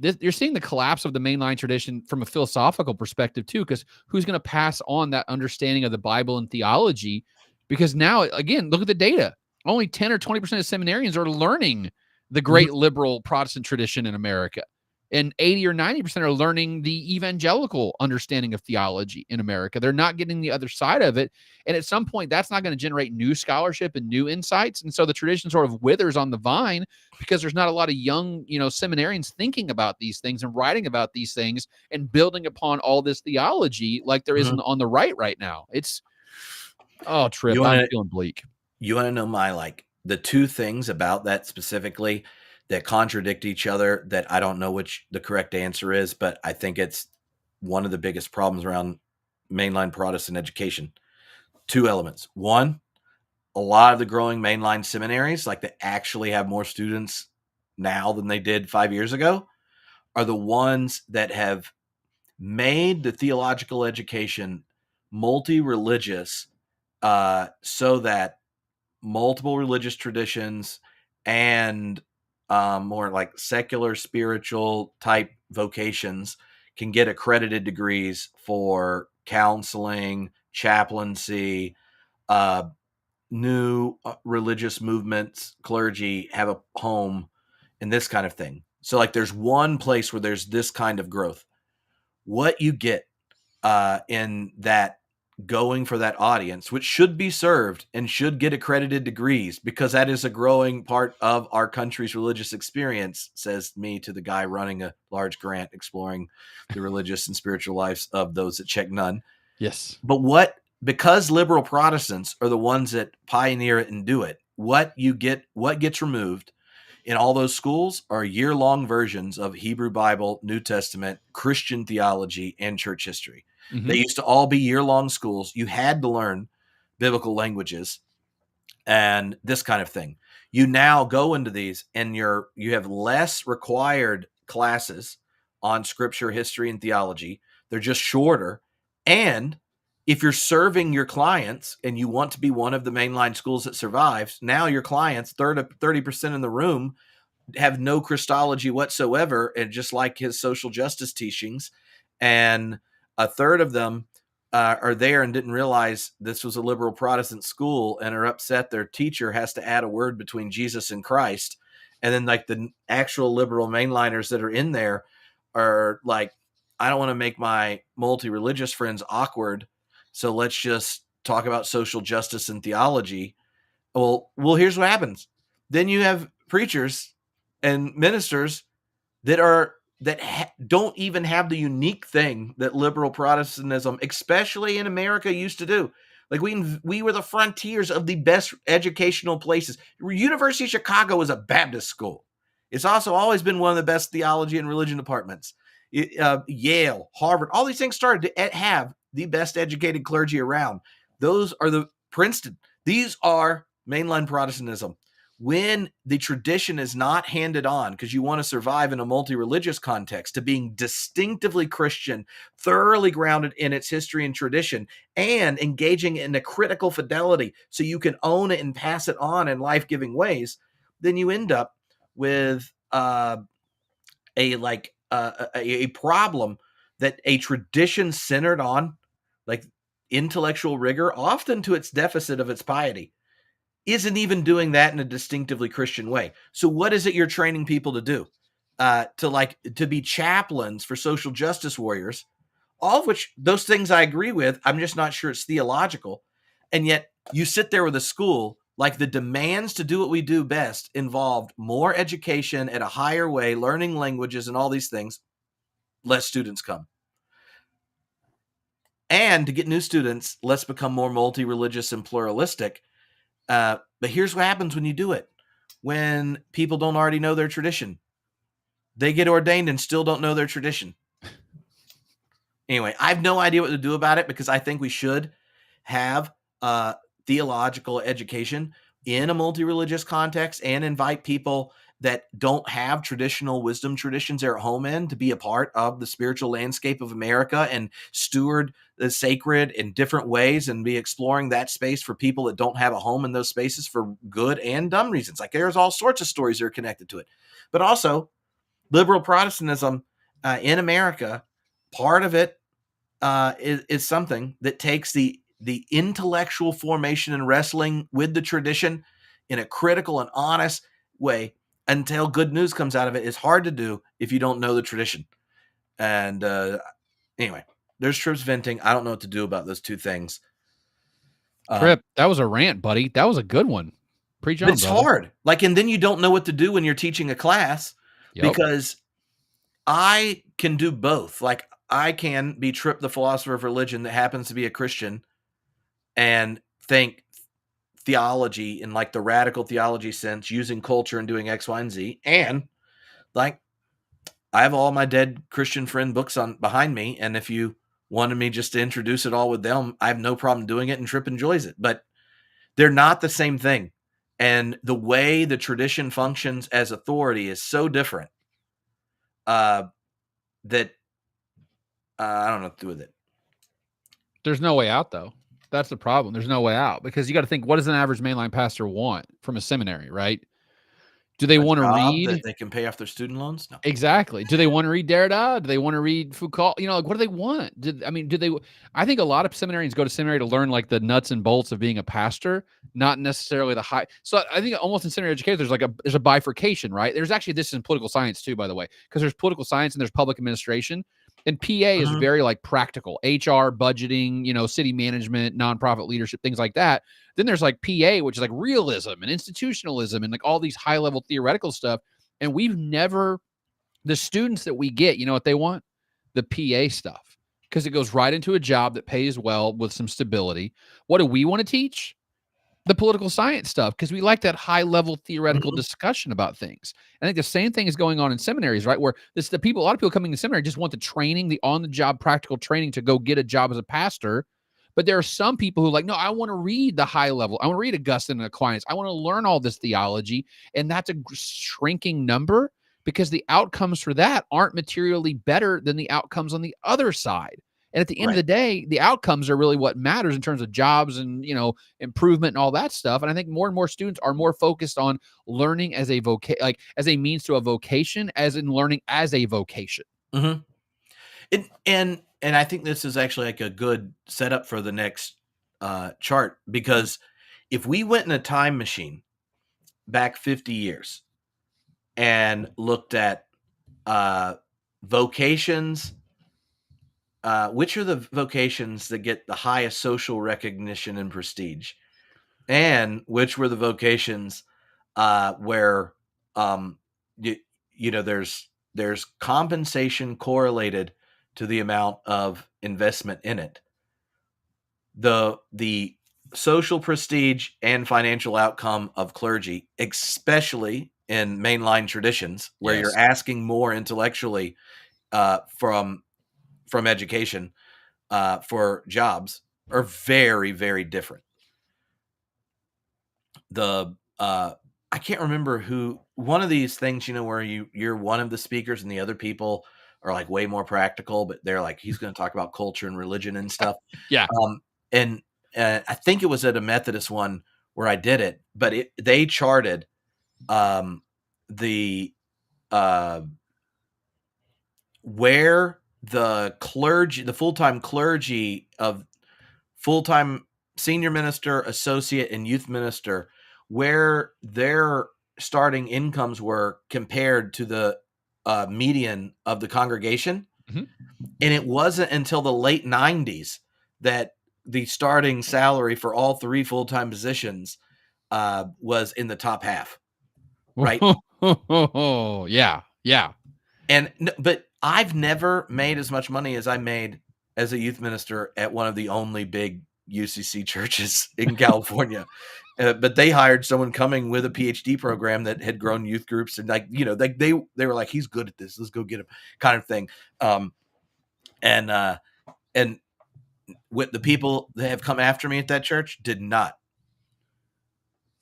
You're seeing the collapse of the mainline tradition from a philosophical perspective too, because who's going to pass on that understanding of the Bible and theology? Because now, again, look at the data. Only 10 or 20% of seminarians are learning the great liberal Protestant tradition in America. And 80 or 90% are learning the evangelical understanding of theology in America. They're not getting the other side of it. And at some point, that's not going to generate new scholarship and new insights. And so the tradition sort of withers on the vine because there's not a lot of young, seminarians thinking about these things and writing about these things and building upon all this theology like there isn't on the right now. It's, Trip, I'm feeling bleak. You want to know the two things about that specifically that contradict each other that I don't know which the correct answer is, but I think it's one of the biggest problems around mainline Protestant education. Two elements. One, a lot of the growing mainline seminaries, like that actually have more students now than they did 5 years ago, are the ones that have made the theological education multi-religious, so that multiple religious traditions and more like secular spiritual type vocations can get accredited degrees for counseling, chaplaincy, new religious movements, clergy have a home, and this kind of thing. So like there's one place where there's this kind of growth. What you get in that, going for that audience, which should be served and should get accredited degrees because that is a growing part of our country's religious experience, says me to the guy running a large grant exploring the religious and spiritual lives of those that check none. Yes. But because liberal Protestants are the ones that pioneer it and do it, what gets removed in all those schools are year-long versions of Hebrew Bible, New Testament, Christian theology, and church history. They used to all be year-long schools. You had to learn biblical languages and this kind of thing. You now go into these and you have less required classes on scripture, history, and theology. They're just shorter. And if you're serving your clients and you want to be one of the mainline schools that survives, now your clients, 30% in the room, have no Christology whatsoever, and just like his social justice teachings, and a third of them are there and didn't realize this was a liberal Protestant school and are upset their teacher has to add a word between Jesus and Christ. And then like the actual liberal mainliners that are in there are like, I don't want to make my multi-religious friends awkward, so let's just talk about social justice and theology. Well, here's what happens. Then you have preachers and ministers that don't even have the unique thing that liberal Protestantism, especially in America, used to do. Like we were the frontiers of the best educational places. University of Chicago is a Baptist school. It's also always been one of the best theology and religion departments. Yale, Harvard, all these things started to have the best educated clergy around. Those are the Princeton. These are mainline Protestantism. When the tradition is not handed on because you want to survive in a multi-religious context, to being distinctively Christian, thoroughly grounded in its history and tradition, and engaging in a critical fidelity so you can own it and pass it on in life-giving ways, then you end up with a problem that a tradition centered on like intellectual rigor, often to its deficit of its piety, isn't even doing that in a distinctively Christian way. So what is it you're training people to do? To be chaplains for social justice warriors, all of which those things I agree with. I'm just not sure it's theological. And yet you sit there with a school like the demands to do what we do best involved more education at a higher way, learning languages and all these things. Less students come. And to get new students, let's become more multi-religious and pluralistic. But here's what happens when you do it. When people don't already know their tradition, they get ordained and still don't know their tradition. Anyway, I have no idea what to do about it because I think we should have theological education in a multi-religious context and invite people that don't have traditional wisdom traditions they're at home in to be a part of the spiritual landscape of America and steward the sacred in different ways and be exploring that space for people that don't have a home in those spaces for good and dumb reasons. Like there's all sorts of stories that are connected to it. But also liberal Protestantism in America, part of it is something that takes the intellectual formation and wrestling with the tradition in a critical and honest way until good news comes out of it is hard to do if you don't know the tradition. And anyway, there's Tripp's venting. I don't know what to do about those two things. Trip, that was a rant, buddy. That was a good one. Preach on, But it's brother. hard. Like, and then you don't know what to do when you're teaching a class because I can do both. Like, I can be Tripp, the philosopher of religion that happens to be a Christian and think theology in like the radical theology sense, using culture and doing X, Y, and Z. And like, I have all my dead Christian friend books on behind me. And if you wanted me just to introduce it all with them, I have no problem doing it and Tripp enjoys it. But they're not the same thing. And the way the tradition functions as authority is so different that I don't know what to do with it. There's no way out, though. That's the problem. There's no way out because you got to think, what does an average mainline pastor want from a seminary, right? Do they want to read? That they can pay off their student loans? No. Exactly. Do they want to read Derrida? Do they want to read Foucault? You know, like what do they want? I think a lot of seminarians go to seminary to learn like the nuts and bolts of being a pastor, not necessarily the high. So I think almost in seminary education, there's a bifurcation, right? There's actually this in political science too, by the way, because there's political science and there's public administration. And PA is very like practical, HR, budgeting, city management, nonprofit leadership, things like that. Then there's like PA, which is like realism and institutionalism and like all these high level theoretical stuff. And the students that we get, you know what they want? The PA stuff, because it goes right into a job that pays well with some stability. What do we want to teach? The political science stuff, because we like that high level theoretical discussion about things. I think the same thing is going on in seminaries, right? Where a lot of people coming to seminary just want the training, the on the job practical training to go get a job as a pastor. But there are some people who like, no, I want to read the high level. I want to read Augustine and Aquinas. I want to learn all this theology. And that's a shrinking number because the outcomes for that aren't materially better than the outcomes on the other side. And at the end of Right. the day, the outcomes are really what matters in terms of jobs and, improvement and all that stuff. And I think more and more students are more focused on learning as a like as a means to a vocation, as in learning as a vocation. Mm-hmm. And I think this is actually like a good setup for the next chart, because if we went in a time machine back 50 years and looked at vocations, which are the vocations that get the highest social recognition and prestige, and which were the vocations where um, you, there's compensation correlated to the amount of investment in it. The social prestige and financial outcome of clergy, especially in mainline traditions where you're Yes. asking more intellectually from education for jobs, are very, very different. The I can't remember who, one of these things, where you're one of the speakers and the other people are like way more practical, but they're like, he's going to talk about culture and religion and stuff. Yeah. And I think it was at a Methodist one where I did it, but they charted um, the uh, where the clergy, the full-time clergy of full-time senior minister, associate, and youth minister, where their starting incomes were compared to the median of the congregation. Mhm. And it wasn't until the late 90s that the starting salary for all three full-time positions was in the top half, right? Yeah. Yeah. But I've never made as much money as I made as a youth minister at one of the only big UCC churches in California. But they hired someone coming with a PhD program that had grown youth groups, and they were like, he's good at this, let's go get him, kind of thing. And and with the people that have come after me at that church did not,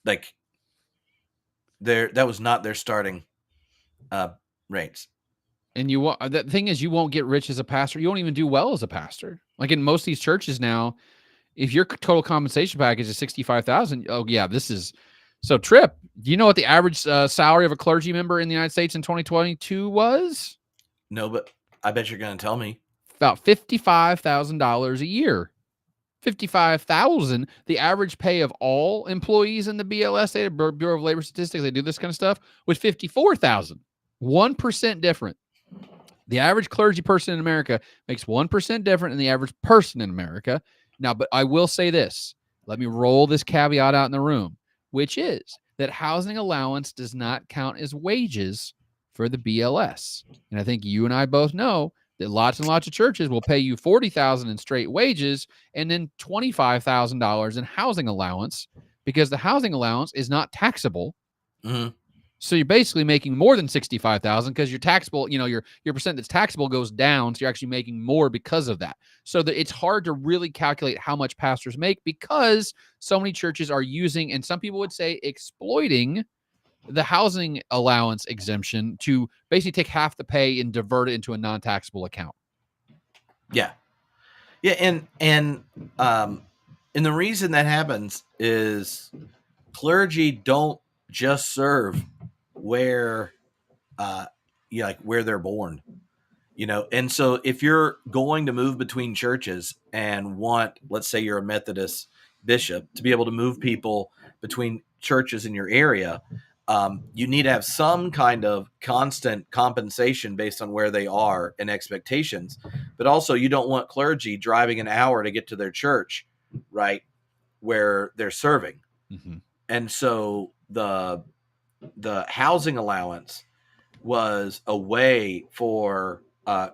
like, that was not their starting rates. And the thing is, you won't get rich as a pastor. You won't even do well as a pastor. Like in most of these churches now, if your total compensation package is 65,000, oh yeah, this is so. Trip, do you know what the average salary of a clergy member in the United States in 2022 was? No, but I bet you're going to tell me. About $55,000 a year. 55,000. The average pay of all employees in the BLS, Bureau of Labor Statistics, they do this kind of stuff, was 54,000. 1% different. The average clergy person in America makes 1% different than the average person in America. Now, but I will say this. Let me roll this caveat out in the room, which is that housing allowance does not count as wages for the BLS. And I think you and I both know that lots and lots of churches will pay you $40,000 in straight wages and then $25,000 in housing allowance, because the housing allowance is not taxable. Mm-hmm. So you're basically making more than 65,000 because your taxable, your percent that's taxable goes down. So you're actually making more because of that. So that it's hard to really calculate how much pastors make, because so many churches are using, and some people would say exploiting, the housing allowance exemption to basically take half the pay and divert it into a non-taxable account. Yeah. Yeah. And the reason that happens is clergy don't just serve where where they're born, and so if you're going to move between churches and want, let's say you're a Methodist bishop, to be able to move people between churches in your area, you need to have some kind of constant compensation based on where they are and expectations. But also, you don't want clergy driving an hour to get to their church, right, where they're serving. Mm-hmm. And so the housing allowance was a way for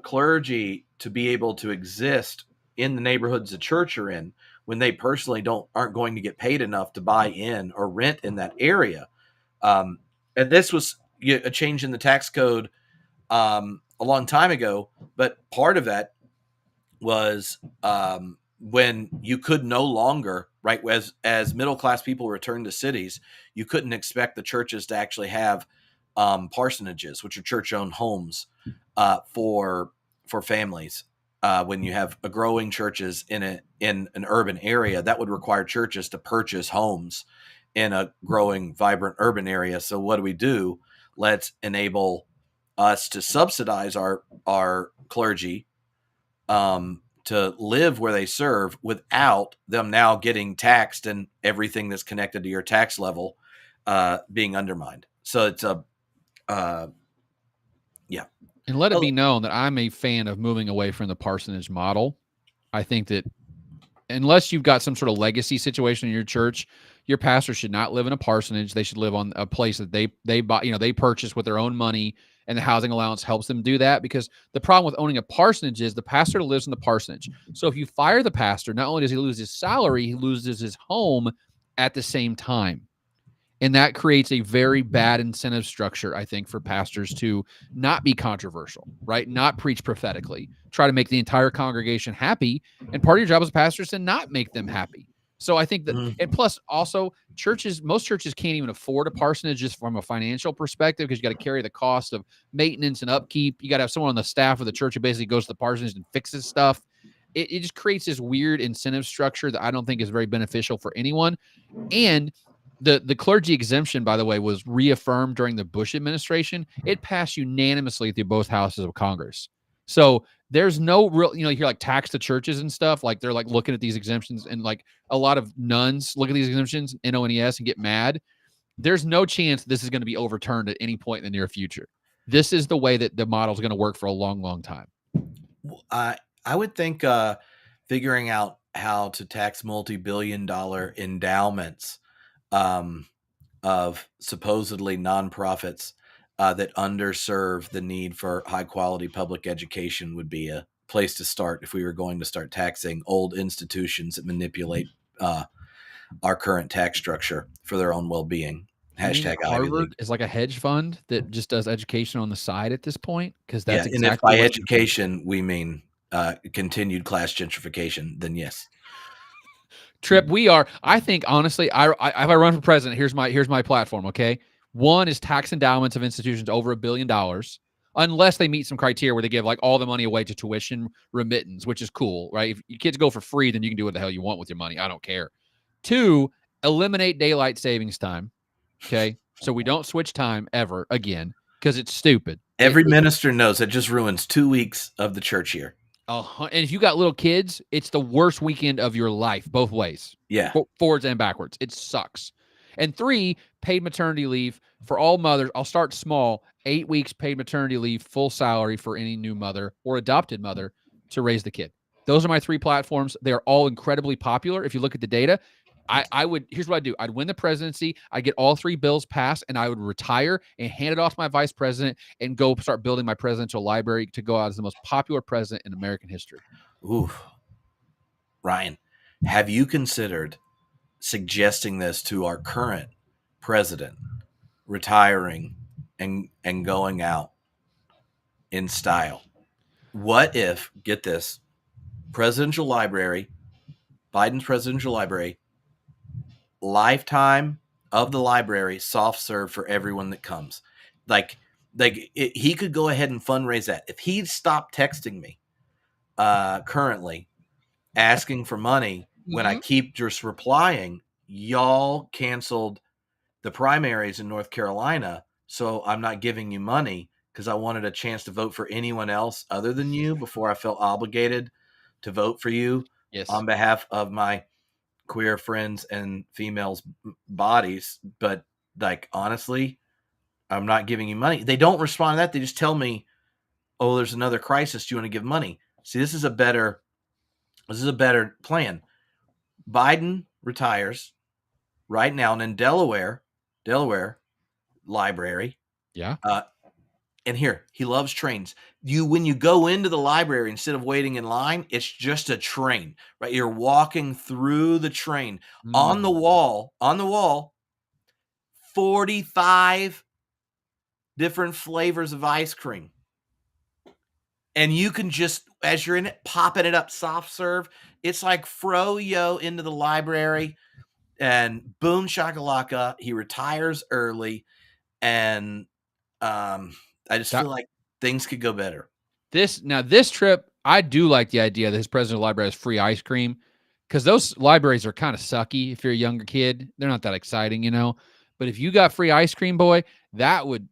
clergy to be able to exist in the neighborhoods the church are in when they personally aren't going to get paid enough to buy in or rent in that area. And this was a change in the tax code a long time ago, but part of that was when you could no longer, right, as middle class people returned to cities, you couldn't expect the churches to actually have parsonages, which are church owned homes for families. when you have a growing churches in an urban area, that would require churches to purchase homes in a growing, vibrant urban area. So what do? Let's enable us to subsidize our clergy to live where they serve without them now getting taxed and everything that's connected to your tax level being undermined. So it's a yeah. And let it Oh, be known that I'm a fan of moving away from the parsonage model. I think that unless you've got some sort of legacy situation in your church, your pastor should not live in a parsonage. They should live on a place that they buy, they purchase with their own money, and the housing allowance helps them do that. Because the problem with owning a parsonage is the pastor lives in the parsonage. So if you fire the pastor, not only does he lose his salary, he loses his home at the same time. And that creates a very bad incentive structure, I think, for pastors to not be controversial, right? Not preach prophetically, try to make the entire congregation happy. And part of your job as a pastor is to not make them happy. So I think that, and plus also most churches can't even afford a parsonage just from a financial perspective, because you got to carry the cost of maintenance and upkeep. You got to have someone on the staff of the church who basically goes to the parsonage and fixes stuff. It just creates this weird incentive structure that I don't think is very beneficial for anyone. And the clergy exemption, by the way, was reaffirmed during the Bush administration. It passed unanimously through both houses of Congress. So there's no real, you hear like tax to churches and stuff. Like they're like looking at these exemptions, and like a lot of nuns look at these exemptions, NONES, and get mad. There's no chance this is going to be overturned at any point in the near future. This is the way that the model is going to work for a long, long time. I would think figuring out how to tax multi-billion-dollar endowments of supposedly nonprofits that underserve the need for high-quality public education would be a place to start if we were going to start taxing old institutions that manipulate our current tax structure for their own well-being. You mean Hashtag that Ivy Harvard League. is like a hedge fund that just does education on the side at this point? Because Yeah, that's and if exactly by what. education we mean continued class gentrification, then yes. Trip, we are. I think honestly, if I run for president, here's my platform. Okay, one is tax endowments of institutions over $1 billion, unless they meet some criteria where they give like all the money away to tuition remittance, which is cool, right? If your kids go for free, then you can do what the hell you want with your money. I don't care. Two, eliminate daylight savings time. Okay, so we don't switch time ever again because it's stupid. Every minister knows that just ruins 2 weeks of the church year. And if you got little kids, it's the worst weekend of your life, both ways. Yeah. Forwards and backwards. It sucks. And three, paid maternity leave for all mothers. I'll start small. 8 weeks paid maternity leave, full salary for any new mother or adopted mother to raise the kid. Those are my three platforms. They're all incredibly popular. If you look at the data, I would, here's what I'd do. I'd win the presidency. I'd get all three bills passed, and I would retire and hand it off to my vice president and go start building my presidential library to go out as the most popular president in American history. Ooh. Ryan, have you considered suggesting this to our current president, retiring and going out in style? What if, get this, presidential library, Biden's presidential library, lifetime of the library, soft serve for everyone that comes. He could go ahead and fundraise that. If he stopped texting me currently asking for money when I keep just replying, y'all canceled the primaries in North Carolina, so I'm not giving you money because I wanted a chance to vote for anyone else other than you before I felt obligated to vote for you on behalf of my queer friends and females' bodies. But like, honestly, I'm not giving you money. They don't respond to that. They just tell me, oh, there's another crisis. Do you want to give money? See, this is a better plan. Biden retires right now, and in Delaware library. Yeah. And here, he loves trains. When you go into the library, instead of waiting in line, it's just a train, right? You're walking through the train. On the wall, 45 different flavors of ice cream. And you can just, as you're in it, popping it up, soft serve. It's like fro-yo into the library, and boom shakalaka, he retires early. And I just feel like things could go better. This trip, I do like the idea that his presidential library has free ice cream, because those libraries are kind of sucky if you're a younger kid. They're not that exciting, you know. But if you got free ice cream, boy, that would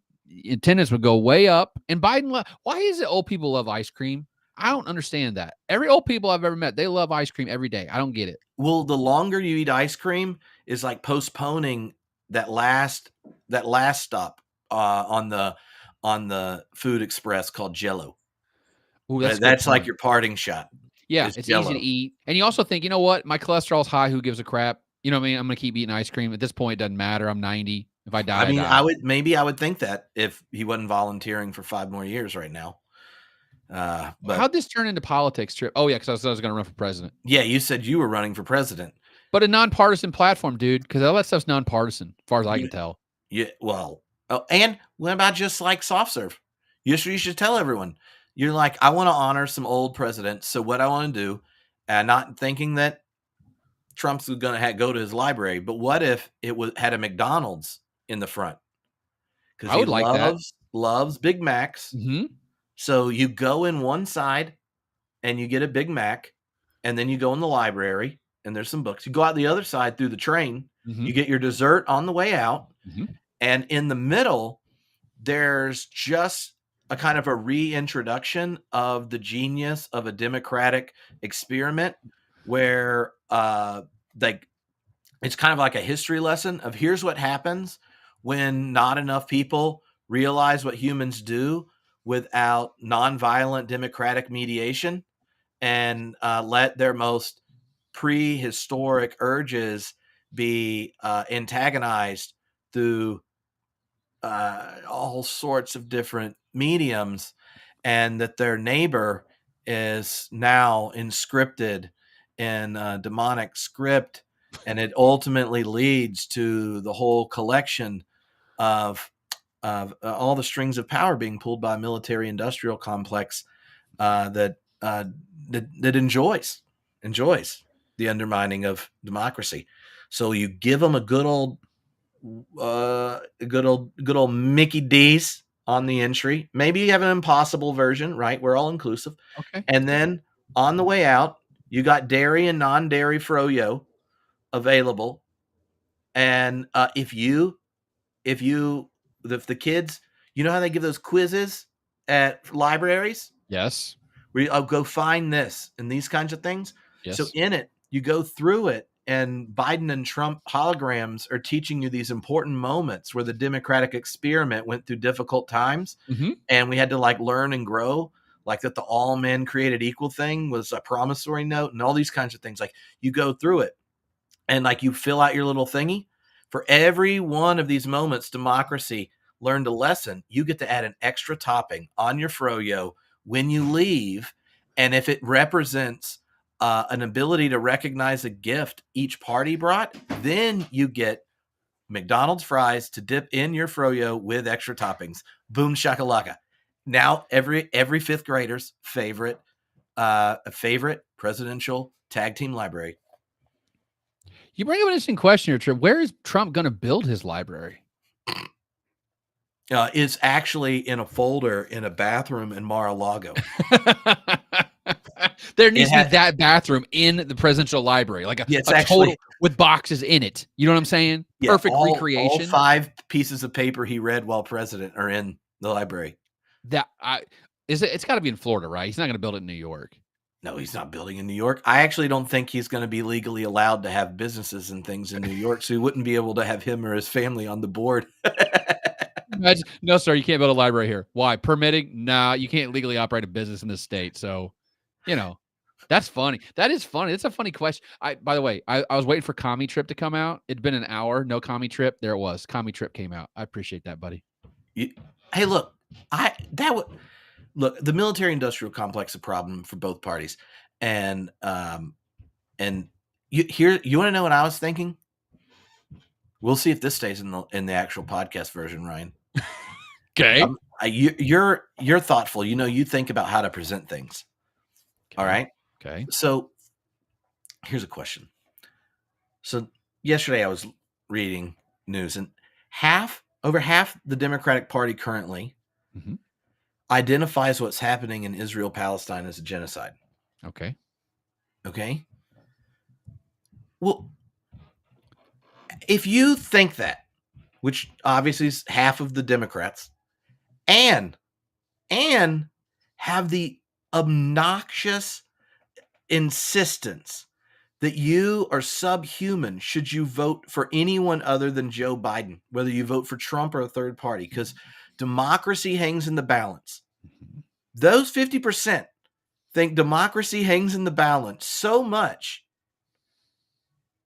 attendance would go way up. And Biden, why is it old people love ice cream? I don't understand that. Every old people I've ever met, they love ice cream every day. I don't get it. Well, the longer you eat ice cream is like postponing that last stop on the food express called Jello. Ooh, that's Right? a good That's like point. your parting shot Yeah, is it's easy to Jello. eat. And you also think, you know what? My cholesterol's high. Who gives a crap? You know what I mean? I'm going to keep eating ice cream. At this point, it doesn't matter. I'm 90. If I I die, I mean, die. I would think that if he wasn't volunteering for 5 more years right now. But How'd this turn into politics, Trip? Oh, yeah, because I was going to run for president. yeah, you said you were running for president. But a nonpartisan platform, dude, because all that stuff's nonpartisan, as far as I You, can tell. yeah, well, oh, and what about just like soft serve? You should tell everyone. You're like, I want to honor some old presidents. So what I want to do, and not thinking that Trump's going to go to his library, but what if it was had a McDonald's in the front? Because I he would like that. loves Big Macs. Mm-hmm. So you go in one side and you get a Big Mac, and then you go in the library and there's some books. You go out the other side through the train, Mm-hmm. you get your dessert on the way out, Mm-hmm. and in the middle, there's just a kind of a reintroduction of the genius of a democratic experiment where like it's kind of like a history lesson of here's what happens when not enough people realize what humans do without nonviolent democratic mediation and let their most prehistoric urges be antagonized through all sorts of different mediums, and that their neighbor is now inscripted in a demonic script, and it ultimately leads to the whole collection of all the strings of power being pulled by a military industrial complex that enjoys the undermining of democracy. So you give them a good old Mickey D's on the entry. Maybe you have an impossible version, right? We're all inclusive. Okay. And then on the way out, you got dairy and non-dairy froyo available. And if the kids, you know how they give those quizzes at libraries Yes. where you, oh, go find this and these kinds of things. So Yes. in it, you go through it, and Biden and Trump holograms are teaching you these important moments where the democratic experiment went through difficult times, Mm-hmm. and we had to like learn and grow. Like that, the all men created equal thing was a promissory note, and all these kinds of things. Like you go through it, and like you fill out your little thingy. For every one of these moments, democracy learned a lesson. You get to add an extra topping on your froyo when you leave, and if it represents an ability to recognize a gift each party brought, then you get McDonald's fries to dip in your froyo with extra toppings. Boom shakalaka. Now every fifth grader's favorite presidential tag team library. You bring up an interesting question here, Trip. Where is Trump going to build his library? Is actually in a folder in a bathroom in Mar-a-Lago. There needs to be that bathroom in the presidential library, like a actually, total with boxes in it. You know what I'm saying? Yeah, Perfect all recreation. 5 pieces of paper he read while president are in the library. It's got to be in Florida, right? He's not going to build it in New York. No, he's not building in New York. I actually don't think he's going to be legally allowed to have businesses and things in New York, so he wouldn't be able to have him or his family on the board. No, sir, you can't build a library here. Why? Permitting? Nah, you can't legally operate a business in this state. So, that's funny. That is funny. It's a funny question. By the way, I was waiting for Commie Trip to come out. It'd been an hour. No Commie Trip. There it was. Commie Trip came out. I appreciate that, buddy. Hey, look, the military industrial complex is a problem for both parties, and you want to know what I was thinking? We'll see if this stays in the actual podcast version, Ryan. Okay. You're thoughtful. You think about how to present things. Okay. All right. Okay. So here's a question. So yesterday I was reading news, and over half the Democratic Party currently identifies what's happening in Israel Palestine as a genocide. Okay. Okay. Well, if you think that, which obviously is half of the Democrats, and have the obnoxious insistence that you are subhuman should you vote for anyone other than Joe Biden, whether you vote for Trump or a third party, because democracy hangs in the balance. Those 50% think democracy hangs in the balance so much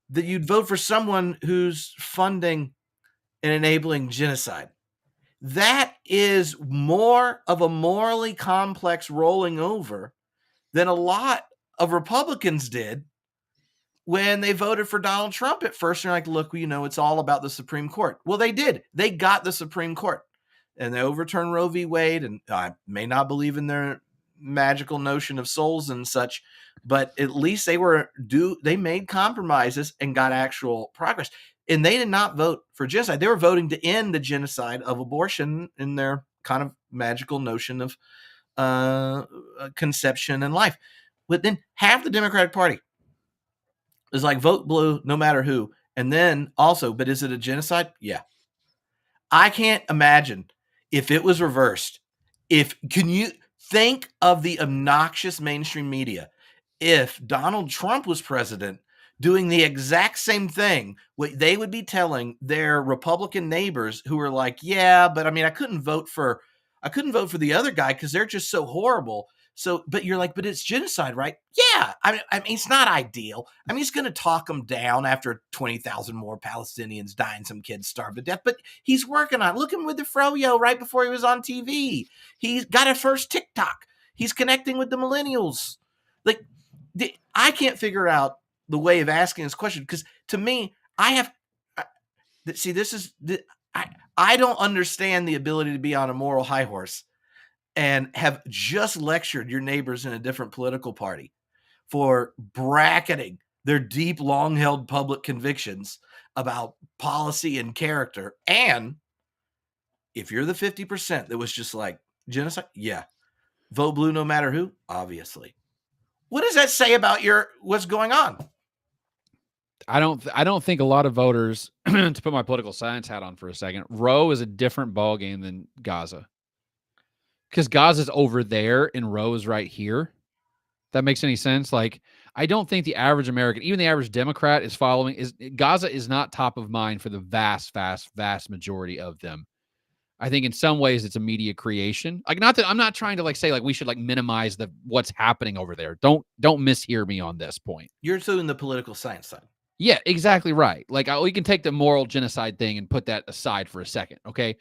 that you'd vote for someone who's funding and enabling genocide. That is more of a morally complex rolling over than a lot of Republicans did when they voted for Donald Trump at first. They're like, look, it's all about the Supreme Court. Well, they did. They got the Supreme Court and they overturned Roe v. Wade. And I may not believe in their magical notion of souls and such, but at least they made compromises and got actual progress. And they did not vote for genocide. They were voting to end the genocide of abortion in their kind of magical notion of conception and life. But then half the Democratic Party is like, vote blue no matter who. And then also, but is it a genocide? Yeah. I can't imagine if it was reversed. Can you think of the obnoxious mainstream media if Donald Trump was president doing the exact same thing, what they would be telling their Republican neighbors who were like, yeah, but I mean, I couldn't vote for the other guy because they're just so horrible. So, but you're like, but it's genocide, right? Yeah. I mean, it's not ideal. I mean, he's going to talk them down after 20,000 more Palestinians die and some kids starve to death, but he's working on it. Look at him with the froyo right before he was on TV. He's got a first TikTok. He's connecting with the millennials. Like, I can't figure out the way of asking this question because to me, I don't understand the ability to be on a moral high horse and have just lectured your neighbors in a different political party for bracketing their deep, long-held public convictions about policy and character. And if you're the 50% that was just like, genocide, yeah, vote blue no matter who, obviously. What does that say about what's going on? I don't think a lot of voters, to put my political science hat on for a second, Roe is a different ballgame than Gaza. Because Gaza's over there and Roe is right here. That makes any sense? Like, I don't think the average American, even the average Democrat, Gaza is not top of mind for the vast, vast, vast majority of them. I think in some ways it's a media creation. Like, not that I'm not trying to say we should minimize what's happening over there. Don't mishear me on this point. You're doing the political science side. Yeah, exactly right. We can take the moral genocide thing and put that aside for a second. Okay.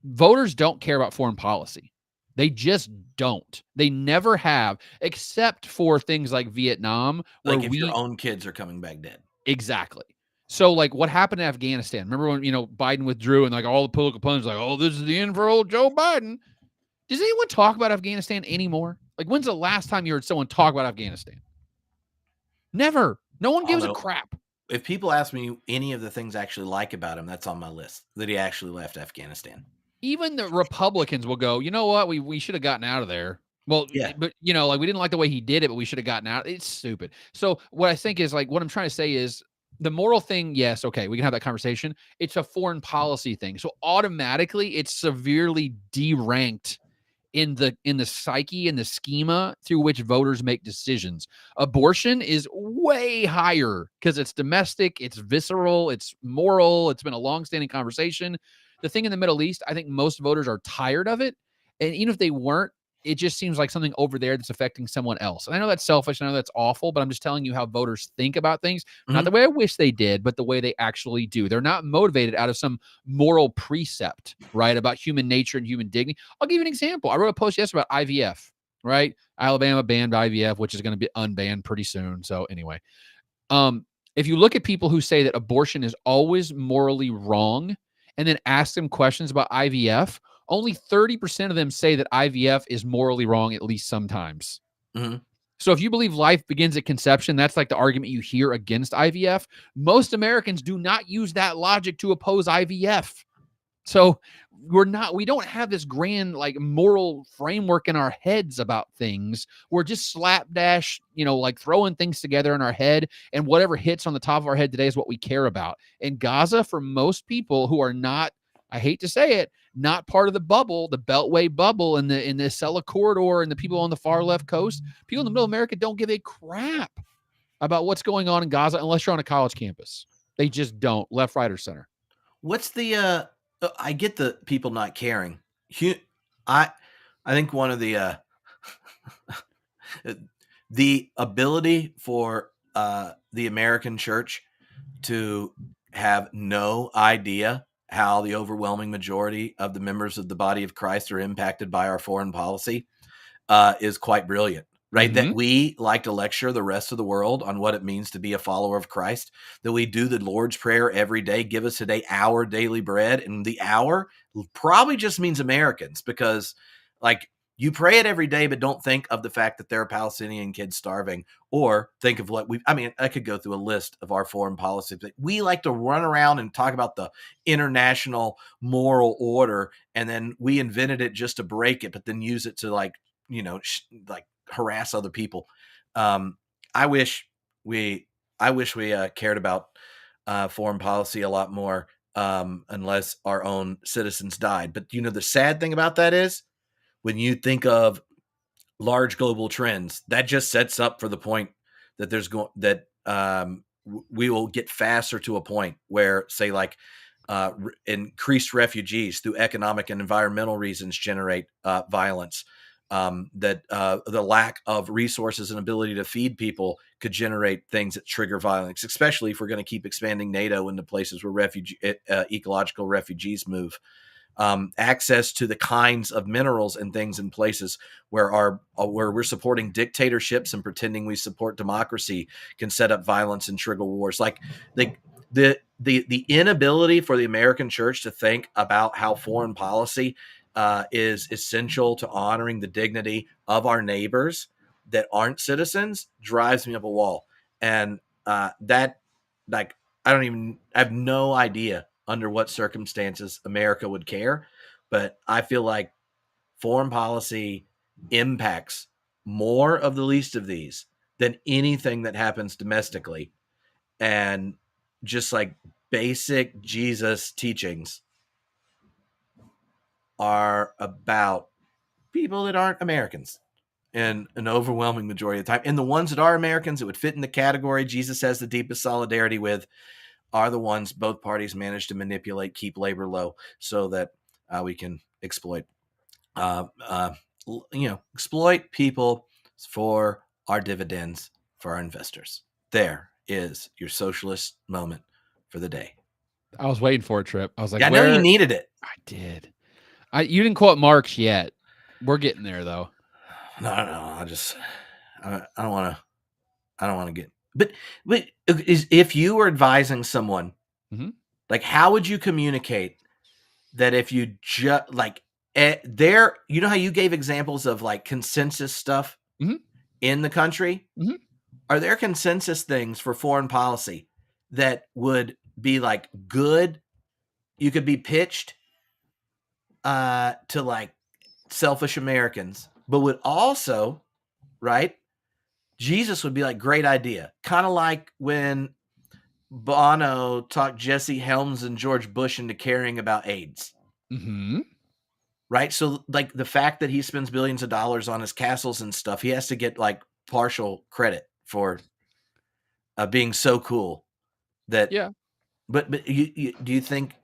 Voters don't care about foreign policy. They just don't. They never have, except for things like Vietnam, where if your own kids are coming back dead. Exactly. So, what happened in Afghanistan? Remember when Biden withdrew and all the political opponents oh, this is the end for old Joe Biden. Does anyone talk about Afghanistan anymore? When's the last time you heard someone talk about Afghanistan? Never. No one gives a crap. If people ask me any of the things I actually like about him, that's on my list, that he actually left Afghanistan. Even the Republicans will go, you know what? We should have gotten out of there. Well, yeah. But, we didn't like the way he did it, but we should have gotten out. It's stupid. So what I think is what I'm trying to say is the moral thing. Yes. Okay. We can have that conversation. It's a foreign policy thing. So automatically it's severely deranked in the psyche and the schema through which voters make decisions. Abortion is way higher because it's domestic, it's visceral, it's moral, it's been a long-standing conversation. The thing in the Middle East, I think most voters are tired of it. And even if they weren't, it just seems like something over there that's affecting someone else. And I know that's selfish. I know that's awful, but I'm just telling you how voters think about things. Mm-hmm. Not the way I wish they did, but the way they actually do. They're not motivated out of some moral precept, right, about human nature and human dignity. I'll give you an example. I wrote a post yesterday about IVF, right? Alabama banned IVF, which is going to be unbanned pretty soon. So anyway, if you look at people who say that abortion is always morally wrong and then ask them questions about IVF, only 30% of them say that IVF is morally wrong, at least sometimes. Mm-hmm. So if you believe life begins at conception, that's the argument you hear against IVF. Most Americans do not use that logic to oppose IVF. So we don't have this grand like moral framework in our heads about things. We're just slapdash, like throwing things together in our head, and whatever hits on the top of our head today is what we care about. And Gaza, for most people who are not, I hate to say it, not part of the bubble, the Beltway bubble, in the Acela corridor, and the people on the far left coast, people in the middle of America don't give a crap about what's going on in Gaza unless you're on a college campus. They just don't, left, right, or center. What's the I get the people not caring. I think one of the the ability for the American church to have no idea how the overwhelming majority of the members of the body of Christ are impacted by our foreign policy is quite brilliant, right? Mm-hmm. That we like to lecture the rest of the world on what it means to be a follower of Christ, that we do the Lord's Prayer every day, give us today our daily bread. And the hour probably just means Americans, because like you pray it every day, but don't think of the fact that there are Palestinian kids starving, or think of what I could go through a list of our foreign policies. But we like to run around and talk about the international moral order, and then we invented it just to break it, but then use it to like harass other people. I wish we cared about foreign policy a lot more, unless our own citizens died. But the sad thing about that is, when you think of large global trends, that just sets up for the point that we will get faster to a point where, say, like increased refugees through economic and environmental reasons generate violence. That the lack of resources and ability to feed people could generate things that trigger violence, especially if we're going to keep expanding NATO into places where ecological refugees move. Access to the kinds of minerals and things in places where we're supporting dictatorships and pretending we support democracy can set up violence and trigger wars. Like the inability for the American church to think about how foreign policy is essential to honoring the dignity of our neighbors that aren't citizens drives me up a wall. And that, like, I have no idea under what circumstances America would care, but I feel like foreign policy impacts more of the least of these than anything that happens domestically. And just like basic Jesus teachings are about people that aren't Americans in an overwhelming majority of the time. And the ones that are Americans that would fit in the category Jesus has the deepest solidarity with are the ones both parties manage to manipulate, keep labor low, so that we can exploit people for our dividends for our investors. There is your socialist moment for the day. I was waiting for a Trip. I was like, yeah, I know you needed it. I did. You didn't quote Marx yet. We're getting there though. No. I don't want to get. But if you were advising someone, mm-hmm. like, how would you communicate that if you just like there? You know how you gave examples of like consensus stuff mm-hmm. in the country. Mm-hmm. Are there consensus things for foreign policy that would be like good? You could be pitched to like selfish Americans, but would also, right? Jesus would be like, great idea. Kind of like when Bono talked Jesse Helms and George Bush into caring about AIDS. Mm-hmm. Right? So like the fact that he spends billions of dollars on his castles and stuff, he has to get like partial credit for being so cool that. Yeah. But do you think?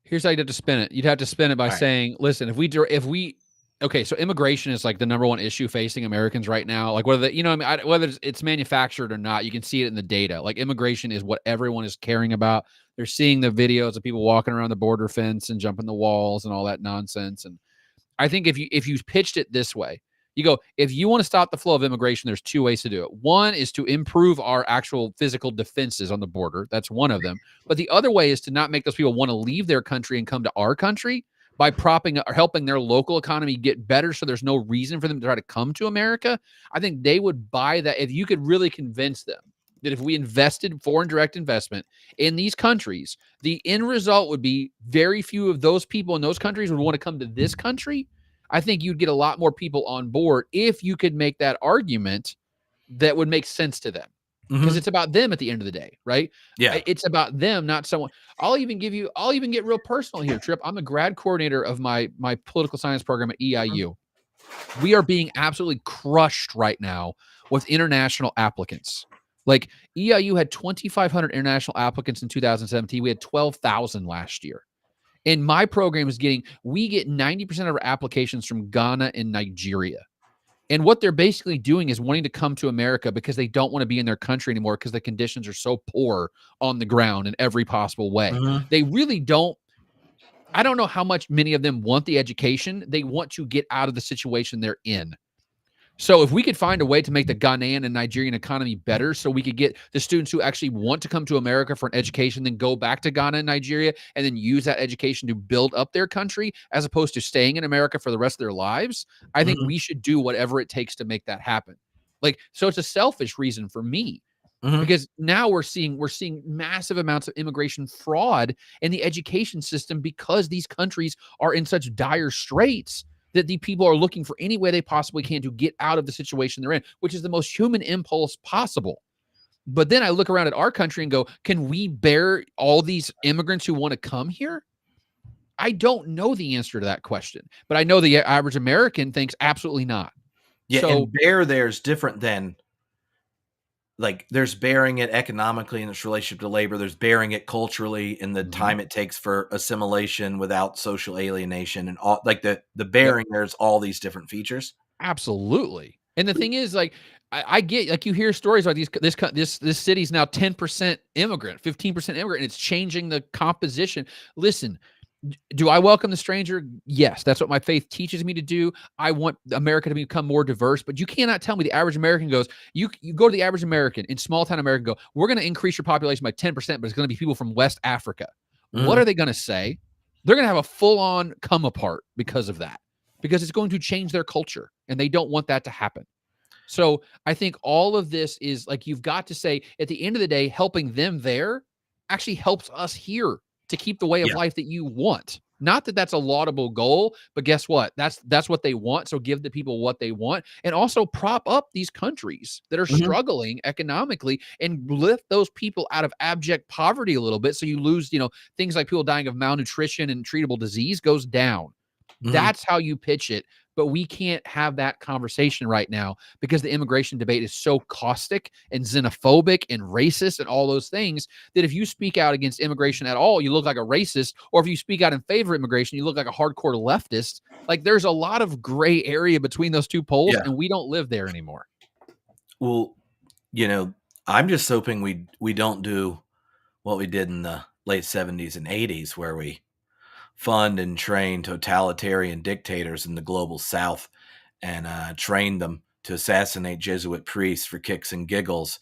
Here's how you'd have to spin it. You'd have to spin it by saying, listen, if we okay, so immigration is like the number one issue facing Americans right now. Like whether whether it's manufactured or not, you can see it in the data. Like immigration is what everyone is caring about. They're seeing the videos of people walking around the border fence and jumping the walls and all that nonsense. And I think if you pitched it this way, you go, if you want to stop the flow of immigration, there's two ways to do it. One is to improve our actual physical defenses on the border. That's one of them. But the other way is to not make those people want to leave their country and come to our country by propping or helping their local economy get better, so there's no reason for them to try to come to America. I think they would buy that if you could really convince them that if we invested foreign direct investment in these countries, the end result would be very few of those people in those countries would want to come to this country. I think you'd get a lot more people on board if you could make that argument that would make sense to them. Because Mm-hmm. it's about them at the end of the day, right? Yeah. It's about them, not someone. I'll even get real personal here, Trip. I'm the grad coordinator of my political science program at EIU. We are being absolutely crushed right now with international applicants. Like EIU had 2,500 international applicants in 2017. We had 12,000 last year. And my program is we get 90% of our applications from Ghana and Nigeria. And what they're basically doing is wanting to come to America because they don't want to be in their country anymore because the conditions are so poor on the ground in every possible way. Mm-hmm. They really don't. I don't know how much many of them want the education. They want to get out of the situation they're in. So if we could find a way to make the Ghanaian and Nigerian economy better so we could get the students who actually want to come to America for an education, then go back to Ghana and Nigeria and then use that education to build up their country as opposed to staying in America for the rest of their lives, I think Mm-hmm. we should do whatever it takes to make that happen. Like, so it's a selfish reason for me Mm-hmm. because now we're seeing massive amounts of immigration fraud in the education system because these countries are in such dire straits that the people are looking for any way they possibly can to get out of the situation they're in, which is the most human impulse possible. But then I look around at our country and go, can we bear all these immigrants who want to come here? I don't know the answer to that question, but I know the average American thinks absolutely not. Yeah, So and bear there's different than, like, there's bearing it economically in its relationship to labor. There's bearing it culturally in the time it takes for assimilation without social alienation, and all, like the yep, bearing. There's all these different features. absolutely. And the thing is, like, I get, like, you hear stories like this city's now 10% immigrant, 15% immigrant, and it's changing the composition. Listen, do I welcome the stranger? Yes, that's what my faith teaches me to do. I want America to become more diverse, but you cannot tell me the average American goes, you go to the average American in small town America, go, we're going to increase your population by 10%, but it's going to be people from West Africa. What Mhm. are they going to say? They're going to have a full on come apart because of that, because it's going to change their culture and they don't want that to happen. So I think all of this is like, you've got to say at the end of the day, helping them there actually helps us here to keep the way of Yeah. life that you want. Not that that's a laudable goal, but guess what? That's what they want. So give the people what they want, and also prop up these countries that are Mhm. struggling economically and lift those people out of abject poverty a little bit. So you lose, things like people dying of malnutrition and treatable disease goes down. Mhm. That's how you pitch it. But we can't have that conversation right now because the immigration debate is so caustic and xenophobic and racist and all those things that if you speak out against immigration at all, you look like a racist. Or if you speak out in favor of immigration, you look like a hardcore leftist. Like, there's a lot of gray area between those two poles, Yeah. and we don't live there anymore. Well, I'm just hoping we don't do what we did in the late 70s and 80s, where we fund and train totalitarian dictators in the global South and train them to assassinate Jesuit priests for kicks and giggles,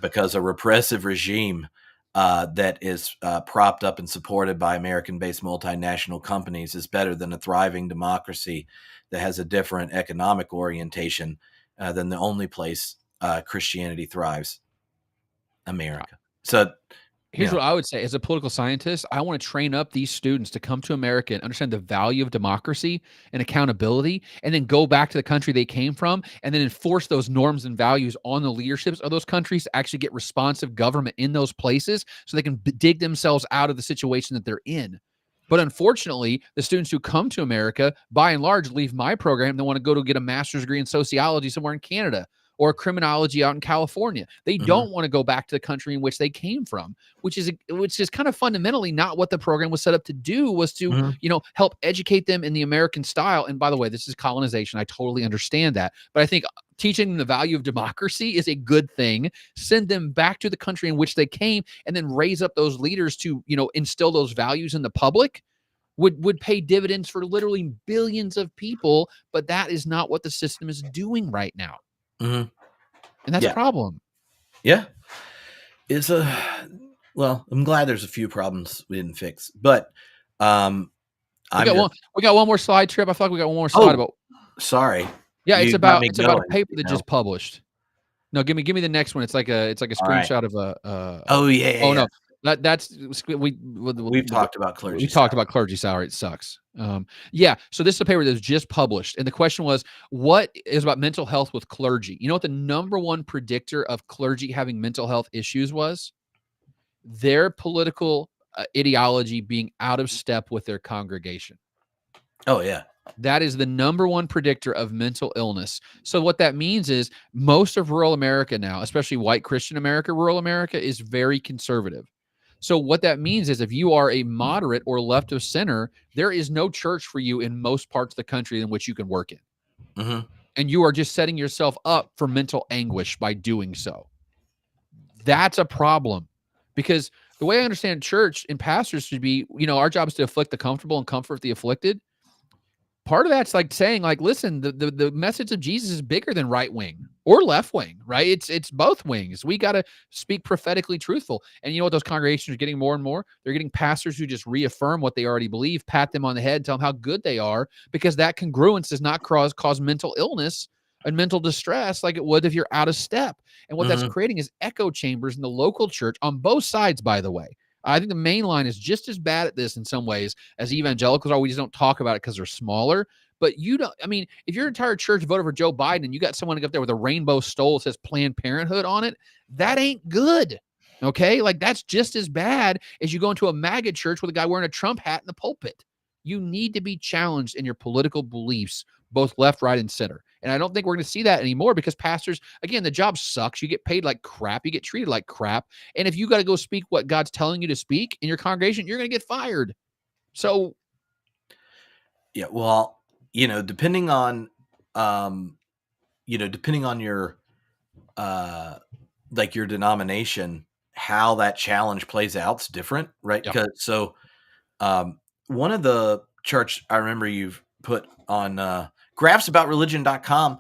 because a repressive regime that is propped up and supported by American-based multinational companies is better than a thriving democracy that has a different economic orientation than the only place Christianity thrives, America. So, Here's yeah. what I would say. As a political scientist, I want to train up these students to come to America and understand the value of democracy and accountability, and then go back to the country they came from and then enforce those norms and values on the leaderships of those countries to actually get responsive government in those places so they can dig themselves out of the situation that they're in. But unfortunately, the students who come to America, by and large, leave my program. They want to go to get a master's degree in sociology somewhere in Canada or criminology out in California. They Mhm. don't want to go back to the country in which they came from, which is kind of fundamentally not what the program was set up to do. Was to Mhm. help educate them in the American style. And by the way, this is colonization. I totally understand that, but I think teaching them the value of democracy is a good thing. Send them back to the country in which they came, and then raise up those leaders to instill those values in the public. Would pay dividends for literally billions of people, but that is not what the system is doing right now, Mhm. and that's a Yeah. problem. Yeah. It's a Well, I'm glad there's a few problems we didn't fix, but um, We I'm got just. one. We got one more slide, Trip. I feel like we got one more slide Oh, about. sorry. Yeah, You it's got about me it's about a going. paper that just published. No, give me the next one. It's like a All right. screenshot of Oh yeah, yeah, oh yeah. no. That's We've talked about we clergy talked salary. about clergy salary. It sucks. Yeah. So this is a paper that was just published, and the question was, what is about mental health with clergy? You know what the number one predictor of clergy having mental health issues was? Their political ideology being out of step with their congregation. Oh yeah. That is the number one predictor of mental illness. So what that means is most of rural America now, especially white Christian America, rural America is very conservative. So what that means is if you are a moderate or left of center, there is no church for you in most parts of the country in which you can work in. Mm-hmm. And you are just setting yourself up for mental anguish by doing so. That's a problem because the way I understand church and pastors should be, our job is to afflict the comfortable and comfort the afflicted. Part of that's like saying, like, listen, the message of Jesus is bigger than right wing or left wing, right? It's both wings. We got to speak prophetically truthful. And you know what those congregations are getting more and more? They're getting pastors who just reaffirm what they already believe, pat them on the head, tell them how good they are, because that congruence does not cause mental illness and mental distress like it would if you're out of step. And what that's Mm-hmm. creating is echo chambers in the local church on both sides, by the way. I think the main line is just as bad at this in some ways as evangelicals are. We just don't talk about it because they're smaller. But you don't, I mean, if your entire church voted for Joe Biden and you got someone up there with a rainbow stole that says Planned Parenthood on it, that ain't good. Okay. Like that's just as bad as you go into a MAGA church with a guy wearing a Trump hat in the pulpit. You need to be challenged in your political beliefs, both left, right, and center. And I don't think we're going to see that anymore because pastors, again, the job sucks. You get paid like crap. You get treated like crap. And if you got to go speak what God's telling you to speak in your congregation, you're going to get fired. So, Yeah. Well, depending on, depending on your, like your denomination, how that challenge plays out is different, right? yeah. Because one of the charts I remember you've put on graphthaboutreligion.com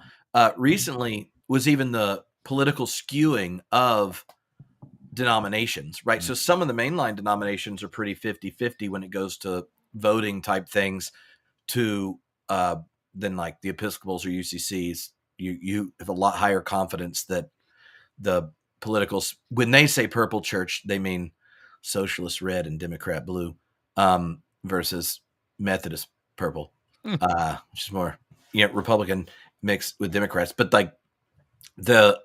recently was even the political skewing of denominations, right? So some of the mainline denominations are pretty 50-50 when it goes to voting type things to than like the Episcopals or UCCs. You have a lot higher confidence that the politicals, when they say purple church, they mean socialist red and Democrat blue, versus Methodist purple, Mm. which is more Republican mixed with Democrats. But like the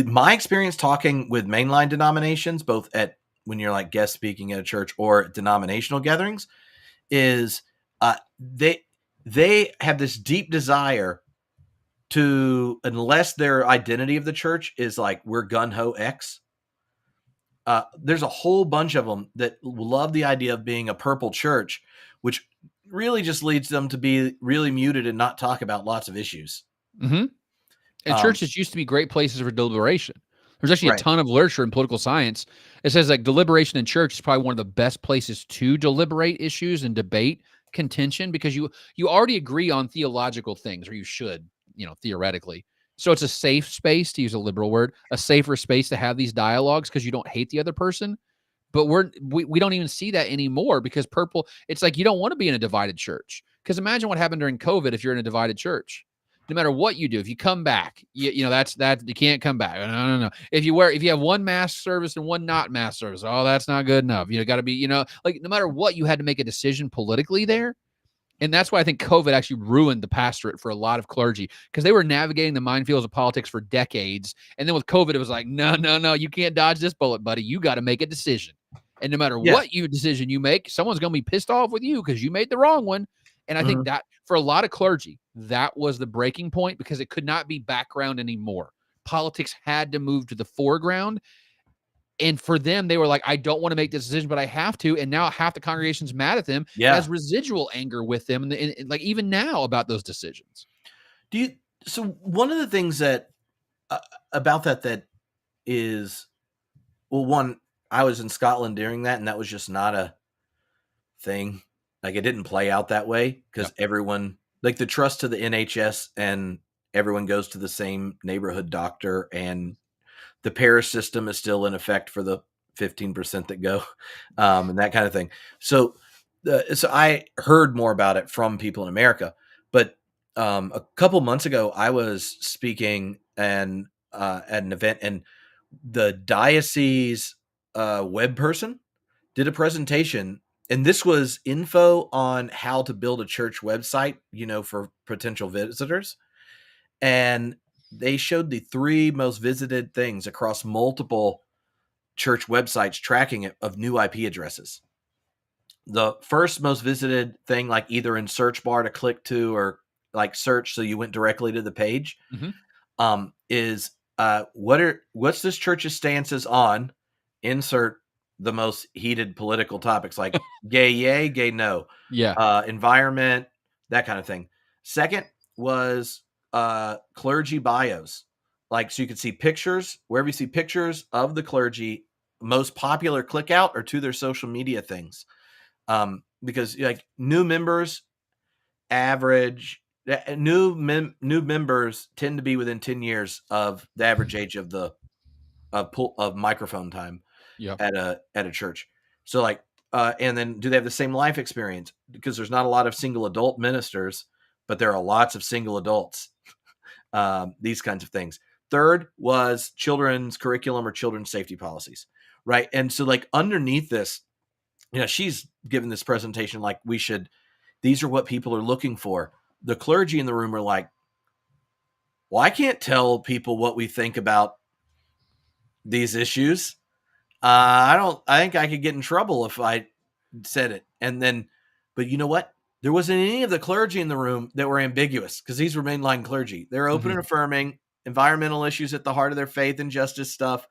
my experience talking with mainline denominations, both at when you're like guest speaking at a church or denominational gatherings, is they have this deep desire to, unless their identity of the church is like we're gun ho X. There's a whole bunch of them that love the idea of being a purple church, which really just leads them to be really muted and not talk about lots of issues. Mm-hmm. And Um, churches used to be great places for deliberation. There's actually a right. ton of literature in political science. It says like deliberation in church is probably one of the best places to deliberate issues and debate contention because you already agree on theological things, or you should, theoretically. So it's a safe space, to use a liberal word, a safer space to have these dialogues because you don't hate the other person. But we don't even see that anymore because purple, it's like you don't want to be in a divided church. Because imagine what happened during COVID if you're in a divided church. No matter what you do, if you come back, that's you can't come back. No. If you have one mass service and one not mass service, oh, that's not good enough. You got to be, like no matter what, you had to make a decision politically there. And that's why I think COVID actually ruined the pastorate for a lot of clergy because they were navigating the minefields of politics for decades. And then with COVID, it was like, no, you can't dodge this bullet, buddy. You got to make a decision. And no matter Yeah. what decision you make, someone's going to be pissed off with you because you made the wrong one. And I think Mhm. that for a lot of clergy, that was the breaking point because it could not be background anymore. Politics had to move to the foreground. And for them, they were like, I don't want to make this decision, but I have to. And now half the congregation's mad at them and Yeah. has residual anger with them. And like even now about those decisions. Do you? So one of the things that uh, about that is, well, one, I was in Scotland during that, and that was just not a thing. Like it didn't play out that way Yeah. because everyone, like the trust to the NHS, and everyone goes to the same neighborhood doctor, and the parish system is still in effect for the 15% that go, and that kind of thing. So I heard more about it from people in America, but a couple months ago, I was speaking, and at an event, and the diocese web person did a presentation, and this was info on how to build a church website, for potential visitors. And they showed the 3 most visited things across multiple church websites tracking it of new IP addresses. The first most visited thing, like either in search bar to click to or like search so you went directly to the page, Mm-hmm. is what's this church's stances on insert the most heated political topics like gay yay, gay no, Yeah. environment, that kind of thing. Second was clergy bios, like so you could see pictures wherever you see pictures of the clergy. Most popular click out or to their social media things, because like new members average new members tend to be within 10 years of the average age of the of microphone time Yeah. at a church. So like and then do they have the same life experience? Because there's not a lot of single adult ministers, but there are lots of single adults. These kinds of things. Third was children's curriculum or children's safety policies, right? And so like underneath this, she's given this presentation like these are what people are looking for. The clergy in the room are like, well, I can't tell people what we think about these issues. I think I could get in trouble if I said it. And then, but you know what? There wasn't any of the clergy in the room that were ambiguous because these were mainline clergy. They're open Mm-hmm. and affirming, environmental issues at the heart of their faith and justice stuff.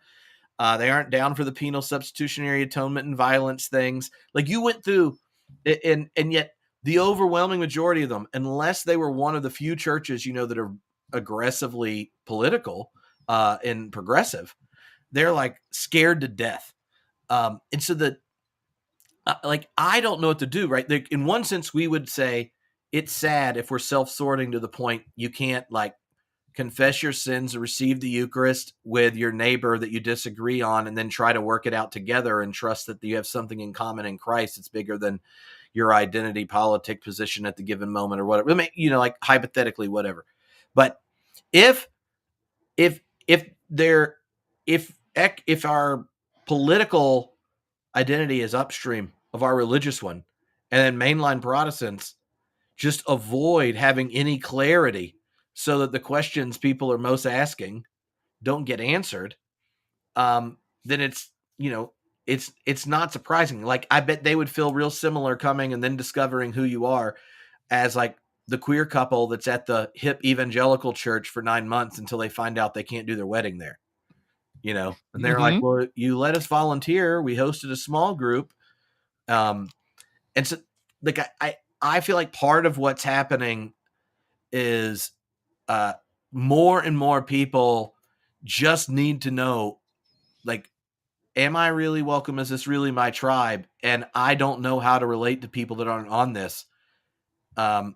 They aren't down for the penal substitutionary atonement and violence things. Like you went through, and yet the overwhelming majority of them, unless they were one of the few churches that are aggressively political and progressive, they're like scared to death. And so like I don't know what to do. Right? Like, in one sense, we would say it's sad if we're self-sorting to the point you can't like confess your sins, receive the Eucharist with your neighbor that you disagree on, and then try to work it out together and trust that you have something in common in Christ that's bigger than your identity, politic position at the given moment or whatever. I mean, like hypothetically, whatever. But if if if there if our political identity is upstream of our religious one, and then mainline Protestants just avoid having any clarity so that the questions people are most asking don't get answered, then it's not surprising. Like I bet they would feel real similar coming and then discovering who you are as like the queer couple that's at the hip evangelical church for 9 months until they find out they can't do their wedding there. And they're like, Mm-hmm. well, you let us volunteer. We hosted a small group. And so like I feel like part of what's happening is uh, more and more people just need to know, like, am I really welcome? Is this really my tribe? And I don't know how to relate to people that aren't on this. And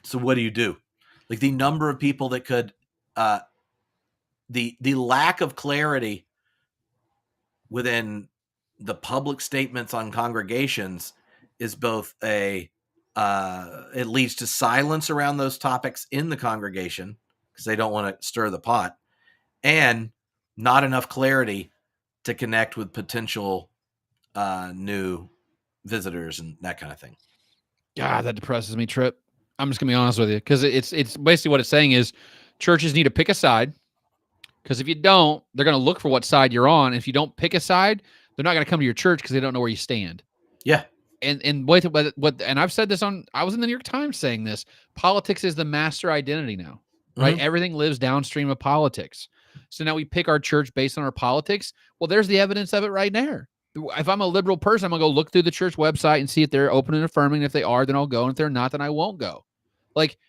so what do you do? Like the number of people that could, the lack of clarity within the public statements on congregations is both it leads to silence around those topics in the congregation because they don't want to stir the pot, and not enough clarity to connect with potential new visitors and that kind of thing. God, that depresses me, Trip. I'm just gonna be honest with you because it's basically what it's saying is churches need to pick a side because if you don't, they're gonna look for what side you're on. And if you don't pick a side, they're not gonna come to your church because they don't know where you stand. Yeah. And what and I've said this I was in the New York Times saying this. Politics is the master identity now, right? Mm-hmm. Everything lives downstream of politics. So now we pick our church based on our politics. Well, there's the evidence of it right there. If I'm a liberal person, I'm gonna go look through the church website and see if they're open and affirming. If they are, then I'll go. And if they're not, then I won't go. Like,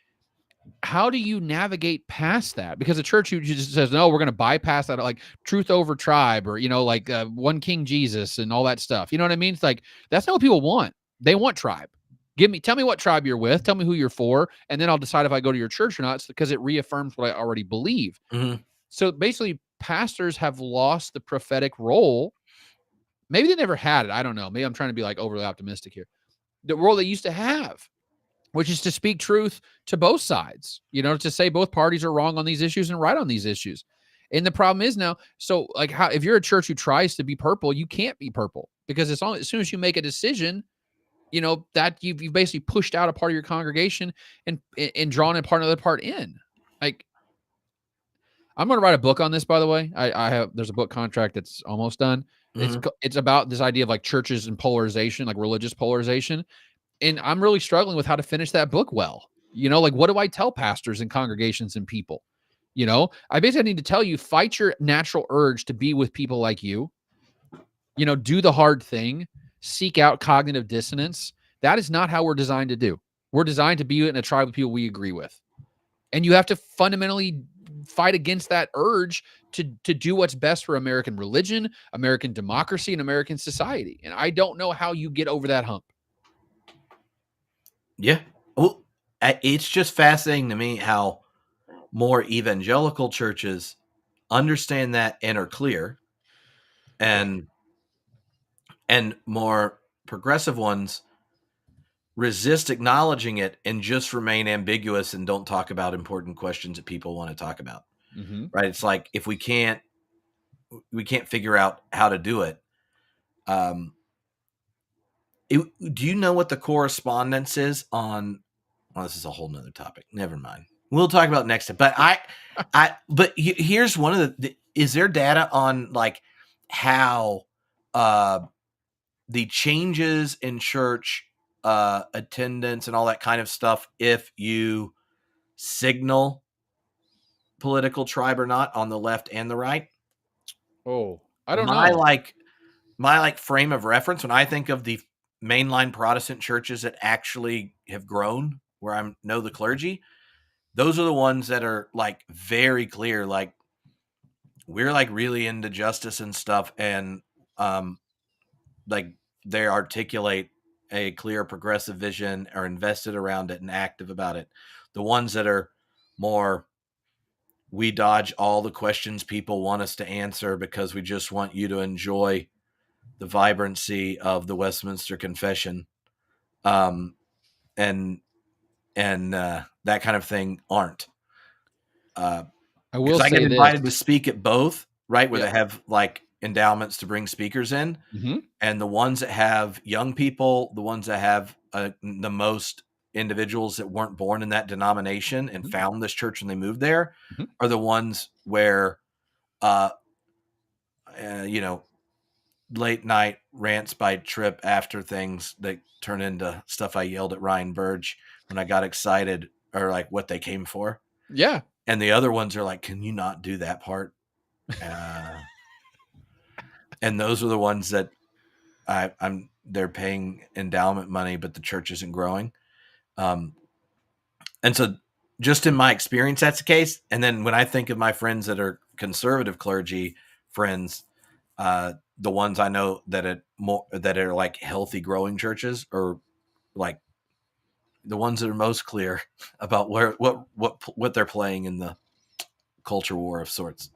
how do you navigate past that? Because the church who just says, no, we're going to bypass that, like truth over tribe or, like one King Jesus and all that stuff. You know what I mean? It's like, that's not what people want. They want tribe. Tell me what tribe you're with. Tell me who you're for. And then I'll decide if I go to your church or not. It's because it reaffirms what I already believe. Mm-hmm. So basically, pastors have lost the prophetic role. Maybe they never had it. I don't know. Maybe I'm trying to be like overly optimistic here. The role they used to have. which is to speak truth to both sides, to say both parties are wrong on these issues and right on these issues. And the problem is now, so like how if you're a church who tries to be purple, you can't be purple because as soon as you make a decision, that you've basically pushed out a part of your congregation and drawn a part another part in. Like I'm going to write a book on this, by the way. I have there's a book contract that's almost done. Mm-hmm. It's about this idea of like churches and polarization, like religious polarization. And I'm really struggling with how to finish that book well. Like what do I tell pastors and congregations and people? I basically need to tell you, fight your natural urge to be with people like you. Do the hard thing, seek out cognitive dissonance. That is not how we're designed to do. We're designed to be in a tribe of people we agree with. And you have to fundamentally fight against that urge to do what's best for American religion, American democracy, and American society. And I don't know how you get over that hump. Yeah. Well, it's just fascinating to me how more evangelical churches understand that and are clear, and more progressive ones resist acknowledging it and just remain ambiguous and don't talk about important questions that people want to talk about. Mm-hmm. Right? It's like if we can't figure out how to do it. Um, do you know what the correspondence is on? Well, this is a whole nother topic. Never mind. We'll talk about it next time. But here's one of is there data on like how the changes in church attendance and all that kind of stuff if you signal political tribe or not on the left and the right? Oh, I don't My know. like my like frame of reference when I think of the mainline Protestant churches that actually have grown, where I know the clergy, those are the ones that are like very clear, like we're like really into justice and stuff, and like they articulate a clear progressive vision, are invested around it and active about it. The ones that are more, we dodge all the questions people want us to answer because we just want you to enjoy the vibrancy of the Westminster Confession, um, and that kind of thing aren't. I Because will I get say this. invited to speak at both, right, where Yeah. they have like endowments to bring speakers in, Mm-hmm. and the ones that have young people, the ones that have the most individuals that weren't born in that denomination and Mm-hmm. found this church when they moved there, Mm-hmm. are the ones where, uh, you know, late night rants by Trip after things that turn into stuff I yelled at Ryan Burge when I got excited, or like what they came for. Yeah. And the other ones are like, can you not do that part? And those are the ones that they're paying endowment money, but the church isn't growing. And so just in my experience, that's the case. And then when I think of my friends that are conservative clergy friends, the ones I know that are like healthy growing churches, or like the ones that are most clear about what they're playing in the culture war of sorts.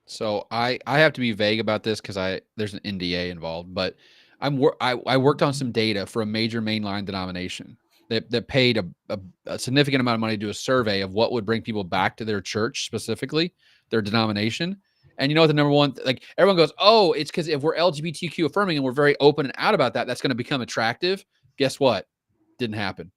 So I have to be vague about this because there's an NDA involved, but I worked on some data for a major mainline denomination that paid a significant amount of money to do a survey of what would bring people back to their church, specifically their denomination. And you know what the number one, like everyone goes, oh, it's because if we're LGBTQ affirming and we're very open and out about that, that's going to become attractive. Guess what? Didn't happen.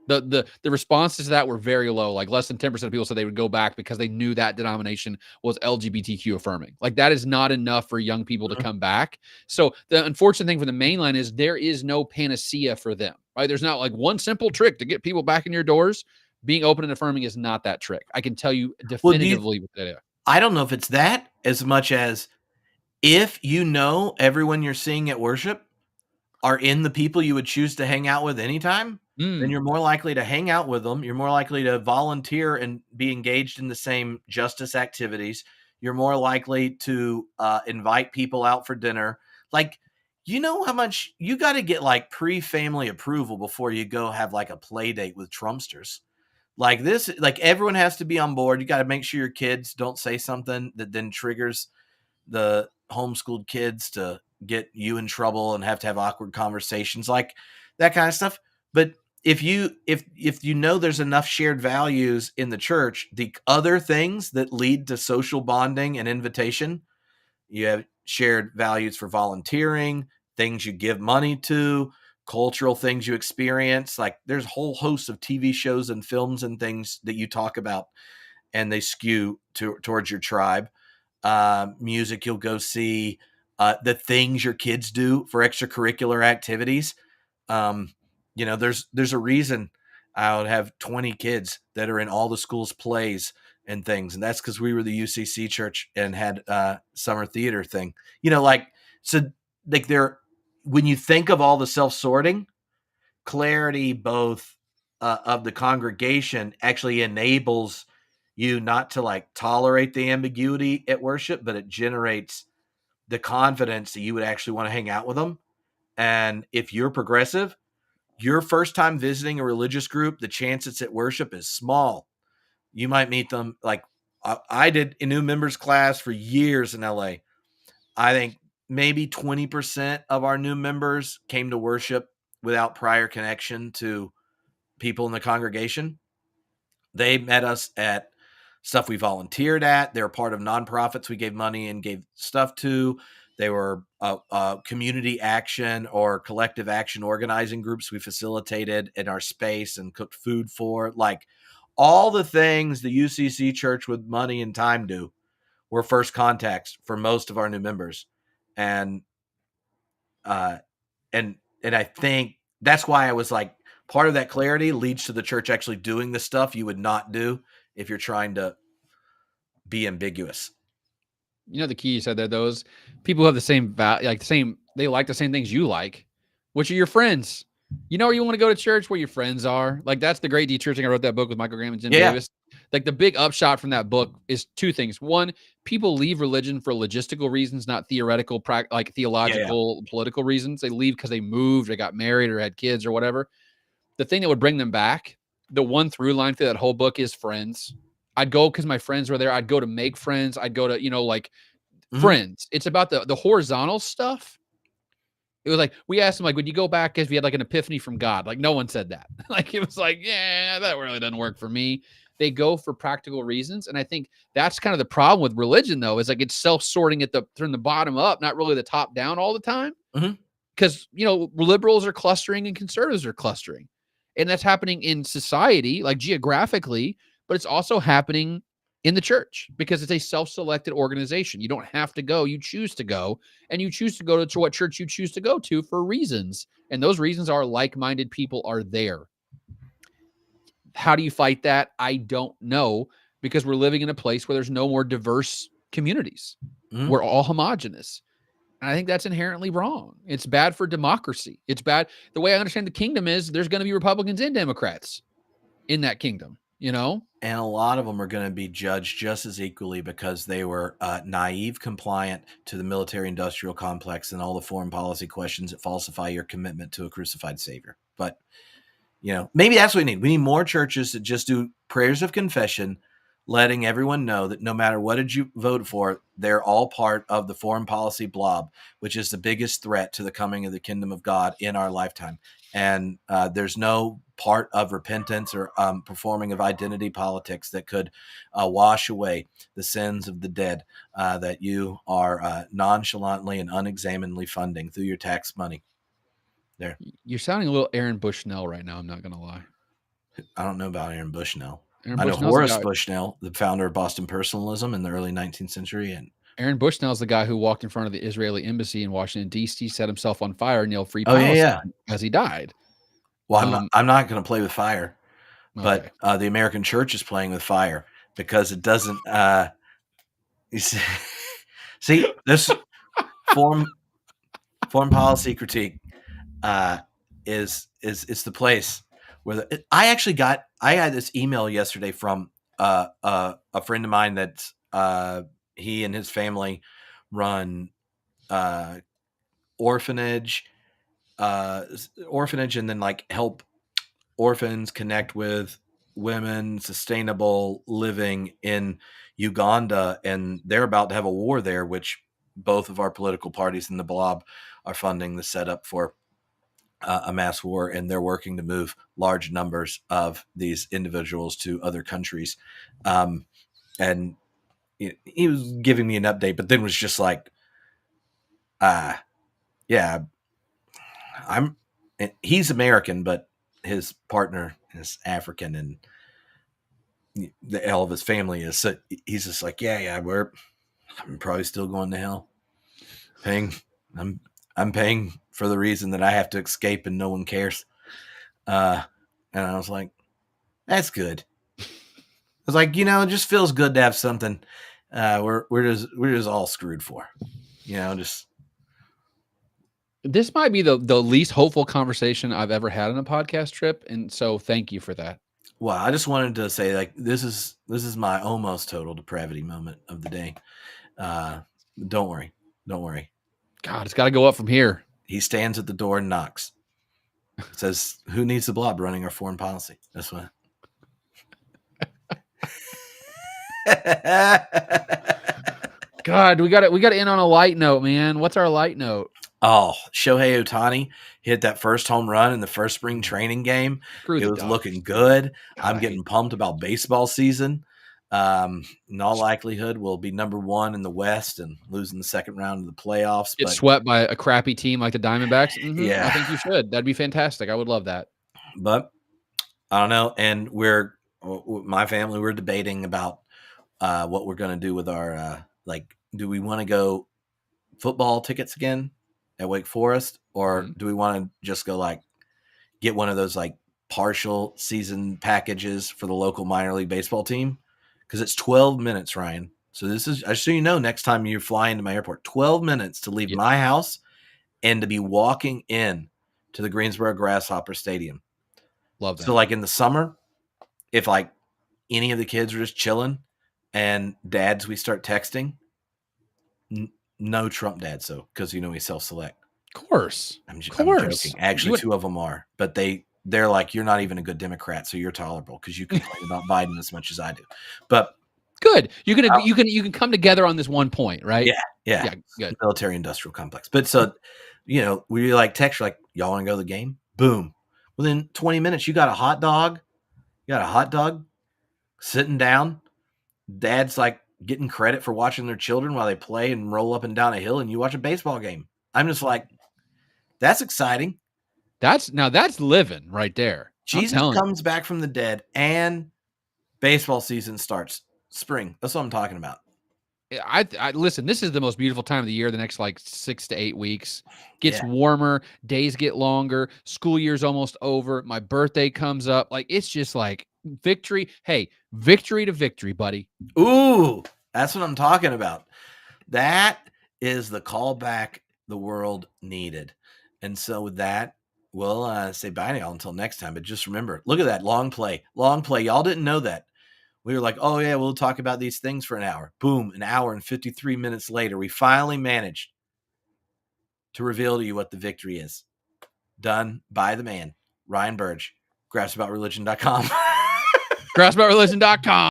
The responses to that were very low. Like less than 10% of people said they would go back because they knew that denomination was LGBTQ affirming. Like that is not enough for young people to come back. So the unfortunate thing for the mainline is there is no panacea for them, right? There's not like one simple trick to get people back in your doors. Being open and affirming is not that trick. I can tell you Well, definitively with that. I don't know if it's that as much as if you know everyone you're seeing at worship are in the people you would choose to hang out with anytime, then you're Mm, more likely to hang out with them. You're more likely to volunteer and be engaged in the same justice activities. You're more likely to invite people out for dinner. Like, you know how much you got to get like pre-family approval before you go have like a play date with Trumpsters. Like this, like everyone has to be on board. You got to make sure your kids don't say something that then triggers the homeschooled kids to get you in trouble and have to have awkward conversations, like that kind of stuff. But if you know there's enough shared values in the church, the other things that lead to social bonding and invitation, you have shared values for volunteering, things you give money to, cultural things you experience. Like there's a whole host of TV shows and films and things that you talk about, and they skew towards your tribe. Music you'll go see, the things your kids do for extracurricular activities. Um, there's a reason I would have 20 kids that are in all the school's plays and things, and that's because we were the UCC church and had summer theater thing. Like so, like there. When you think of all the self sorting, clarity both of the congregation actually enables you not to like tolerate the ambiguity at worship, but it generates the confidence that you would actually want to hang out with them. And if you're progressive, your first time visiting a religious group, the chance it's at worship is small. You might meet them like I did a new members class for years in LA. I think maybe 20% of our new members came to worship without prior connection to people in the congregation. They met us at stuff we volunteered at. They were part of nonprofits we gave money and gave stuff to. They were community action or collective action organizing groups we facilitated in our space and cooked food for. Like all the things the UCC church with money and time do were first contacts for most of our new members. And uh, and I think that's why I was like, part of that clarity leads to the church actually doing the stuff you would not do if you're trying to be ambiguous. The key you said there, those people who have the same value, they like the same things you like, which are your friends. Where you want to go to church, where your friends are. Like that's the great de-churching. I wrote that book with Michael Graham and Jim Davis. Like the big upshot from that book is two things. One, people leave religion for logistical reasons, not theoretical, theological, political reasons. They leave because they moved, they got married or had kids or whatever. The thing that would bring them back, the one through line through that whole book is friends. I'd go because my friends were there. I'd go to make friends. I'd go to, friends. It's about the horizontal stuff. It was like, we asked them, like, would you go back if you had like an epiphany from God? Like, no one said that. Like, it was like, yeah, that really doesn't work for me. They go for practical reasons. And I think that's kind of the problem with religion, though, is like it's self-sorting from the bottom up, not really the top down all the time. Because, liberals are clustering and conservatives are clustering. And that's happening in society, like geographically, but it's also happening in the church because it's a self-selected organization. You don't have to go, you choose to go, and you choose to go to what church you choose to go to for reasons. And those reasons are like-minded people are there. How do you fight that? I don't know, because we're living in a place where there's no more diverse communities. We're all homogenous. And I think that's inherently wrong. It's bad for democracy. It's bad. The way I understand the kingdom is there's going to be Republicans and Democrats in that kingdom, And a lot of them are going to be judged just as equally because they were naive, compliant to the military-industrial complex and all the foreign policy questions that falsify your commitment to a crucified Savior. But, maybe that's what we need. We need more churches that just do prayers of confession, letting everyone know that no matter what did you vote for, they're all part of the foreign policy blob, which is the biggest threat to the coming of the kingdom of God in our lifetime. And there's no part of repentance or performing of identity politics that could wash away the sins of the dead that you are nonchalantly and unexaminedly funding through your tax money. There. You're sounding a little Aaron Bushnell right now, I'm not going to lie. I don't know about Aaron Bushnell. Aaron I know Bushnell's Horace Bushnell, the founder of Boston Personalism in the early 19th century. And Aaron Bushnell's the guy who walked in front of the Israeli embassy in Washington, D.C., set himself on fire and yelled "Free Palestine" as he died. Well, I'm not going to play with fire, but the American church is playing with fire because it doesn't. You see this foreign policy critique is the place where I had this email yesterday from a friend of mine that's he and his family run orphanage and then like help orphans connect with women, sustainable living in Uganda, and they're about to have a war there, which both of our political parties in the blob are funding the setup for a mass war, and they're working to move large numbers of these individuals to other countries. And he was giving me an update, but then was just like, yeah, he's American, but his partner is African, and all of his family is. So he's just like, yeah, I'm probably still going to hell. I'm paying for the reason that I have to escape and no one cares. And I was like, that's good. I was like, it just feels good to have something. We're just all screwed for, just. This might be the least hopeful conversation I've ever had on a podcast trip, and so thank you for that. Well, I just wanted to say, like, this is my almost total depravity moment of the day. Don't worry. God, it's got to go up from here. He stands at the door and knocks. Says, "Who needs the blob running our foreign policy?" That's what. God, we got to end on a light note, man. What's our light note? Oh, Shohei Ohtani hit that first home run in the first spring training game. It was looking good. God, I'm getting pumped about baseball season. In all likelihood, we'll be number one in the West and losing the second round of the playoffs. Get swept by a crappy team like the Diamondbacks. Mm-hmm. Yeah, I think you should. That'd be fantastic. I would love that. But I don't know. And my family, we're debating about what we're going to do with our do we want to go football tickets again at Wake Forest, or do we want to just go get one of those partial season packages for the local minor league baseball team? Because it's 12 minutes, Ryan. So this is, just so you know, next time you fly into my airport, 12 minutes to leave my house and to be walking in to the Greensboro Grasshopper Stadium. Love that. So in the summer, if any of the kids are just chilling and dads, we start texting, no Trump dad. So, because we self-select. Of course. I'm joking. Actually, two of them are, but they're like, you're not even a good Democrat, so you're tolerable because you complain about Biden as much as I do. But good, you can come together on this one point, right? Yeah. Good. Military-industrial complex. But so, we text y'all want to go to the game? Boom. Within 20 minutes, you got a hot dog. Sitting down. Dad's getting credit for watching their children while they play and roll up and down a hill, and you watch a baseball game. I'm just like, that's exciting. That's living right there. Jesus comes back from the dead and baseball season starts. Spring. That's what I'm talking about. I listen, this is the most beautiful time of the year, the next 6 to 8 weeks. Gets warmer, days get longer, school year's almost over, my birthday comes up. It's just victory. Hey, victory to victory, buddy. Ooh, that's what I'm talking about. That is the callback the world needed. And so with that, we'll say bye to y'all until next time. But just remember, look at that long play. Y'all didn't know that. We were like, oh, yeah, we'll talk about these things for an hour. Boom, an hour and 53 minutes later, we finally managed to reveal to you what the victory is. Done by the man, Ryan Burge, grassaboutReligion.com. grassaboutReligion.com.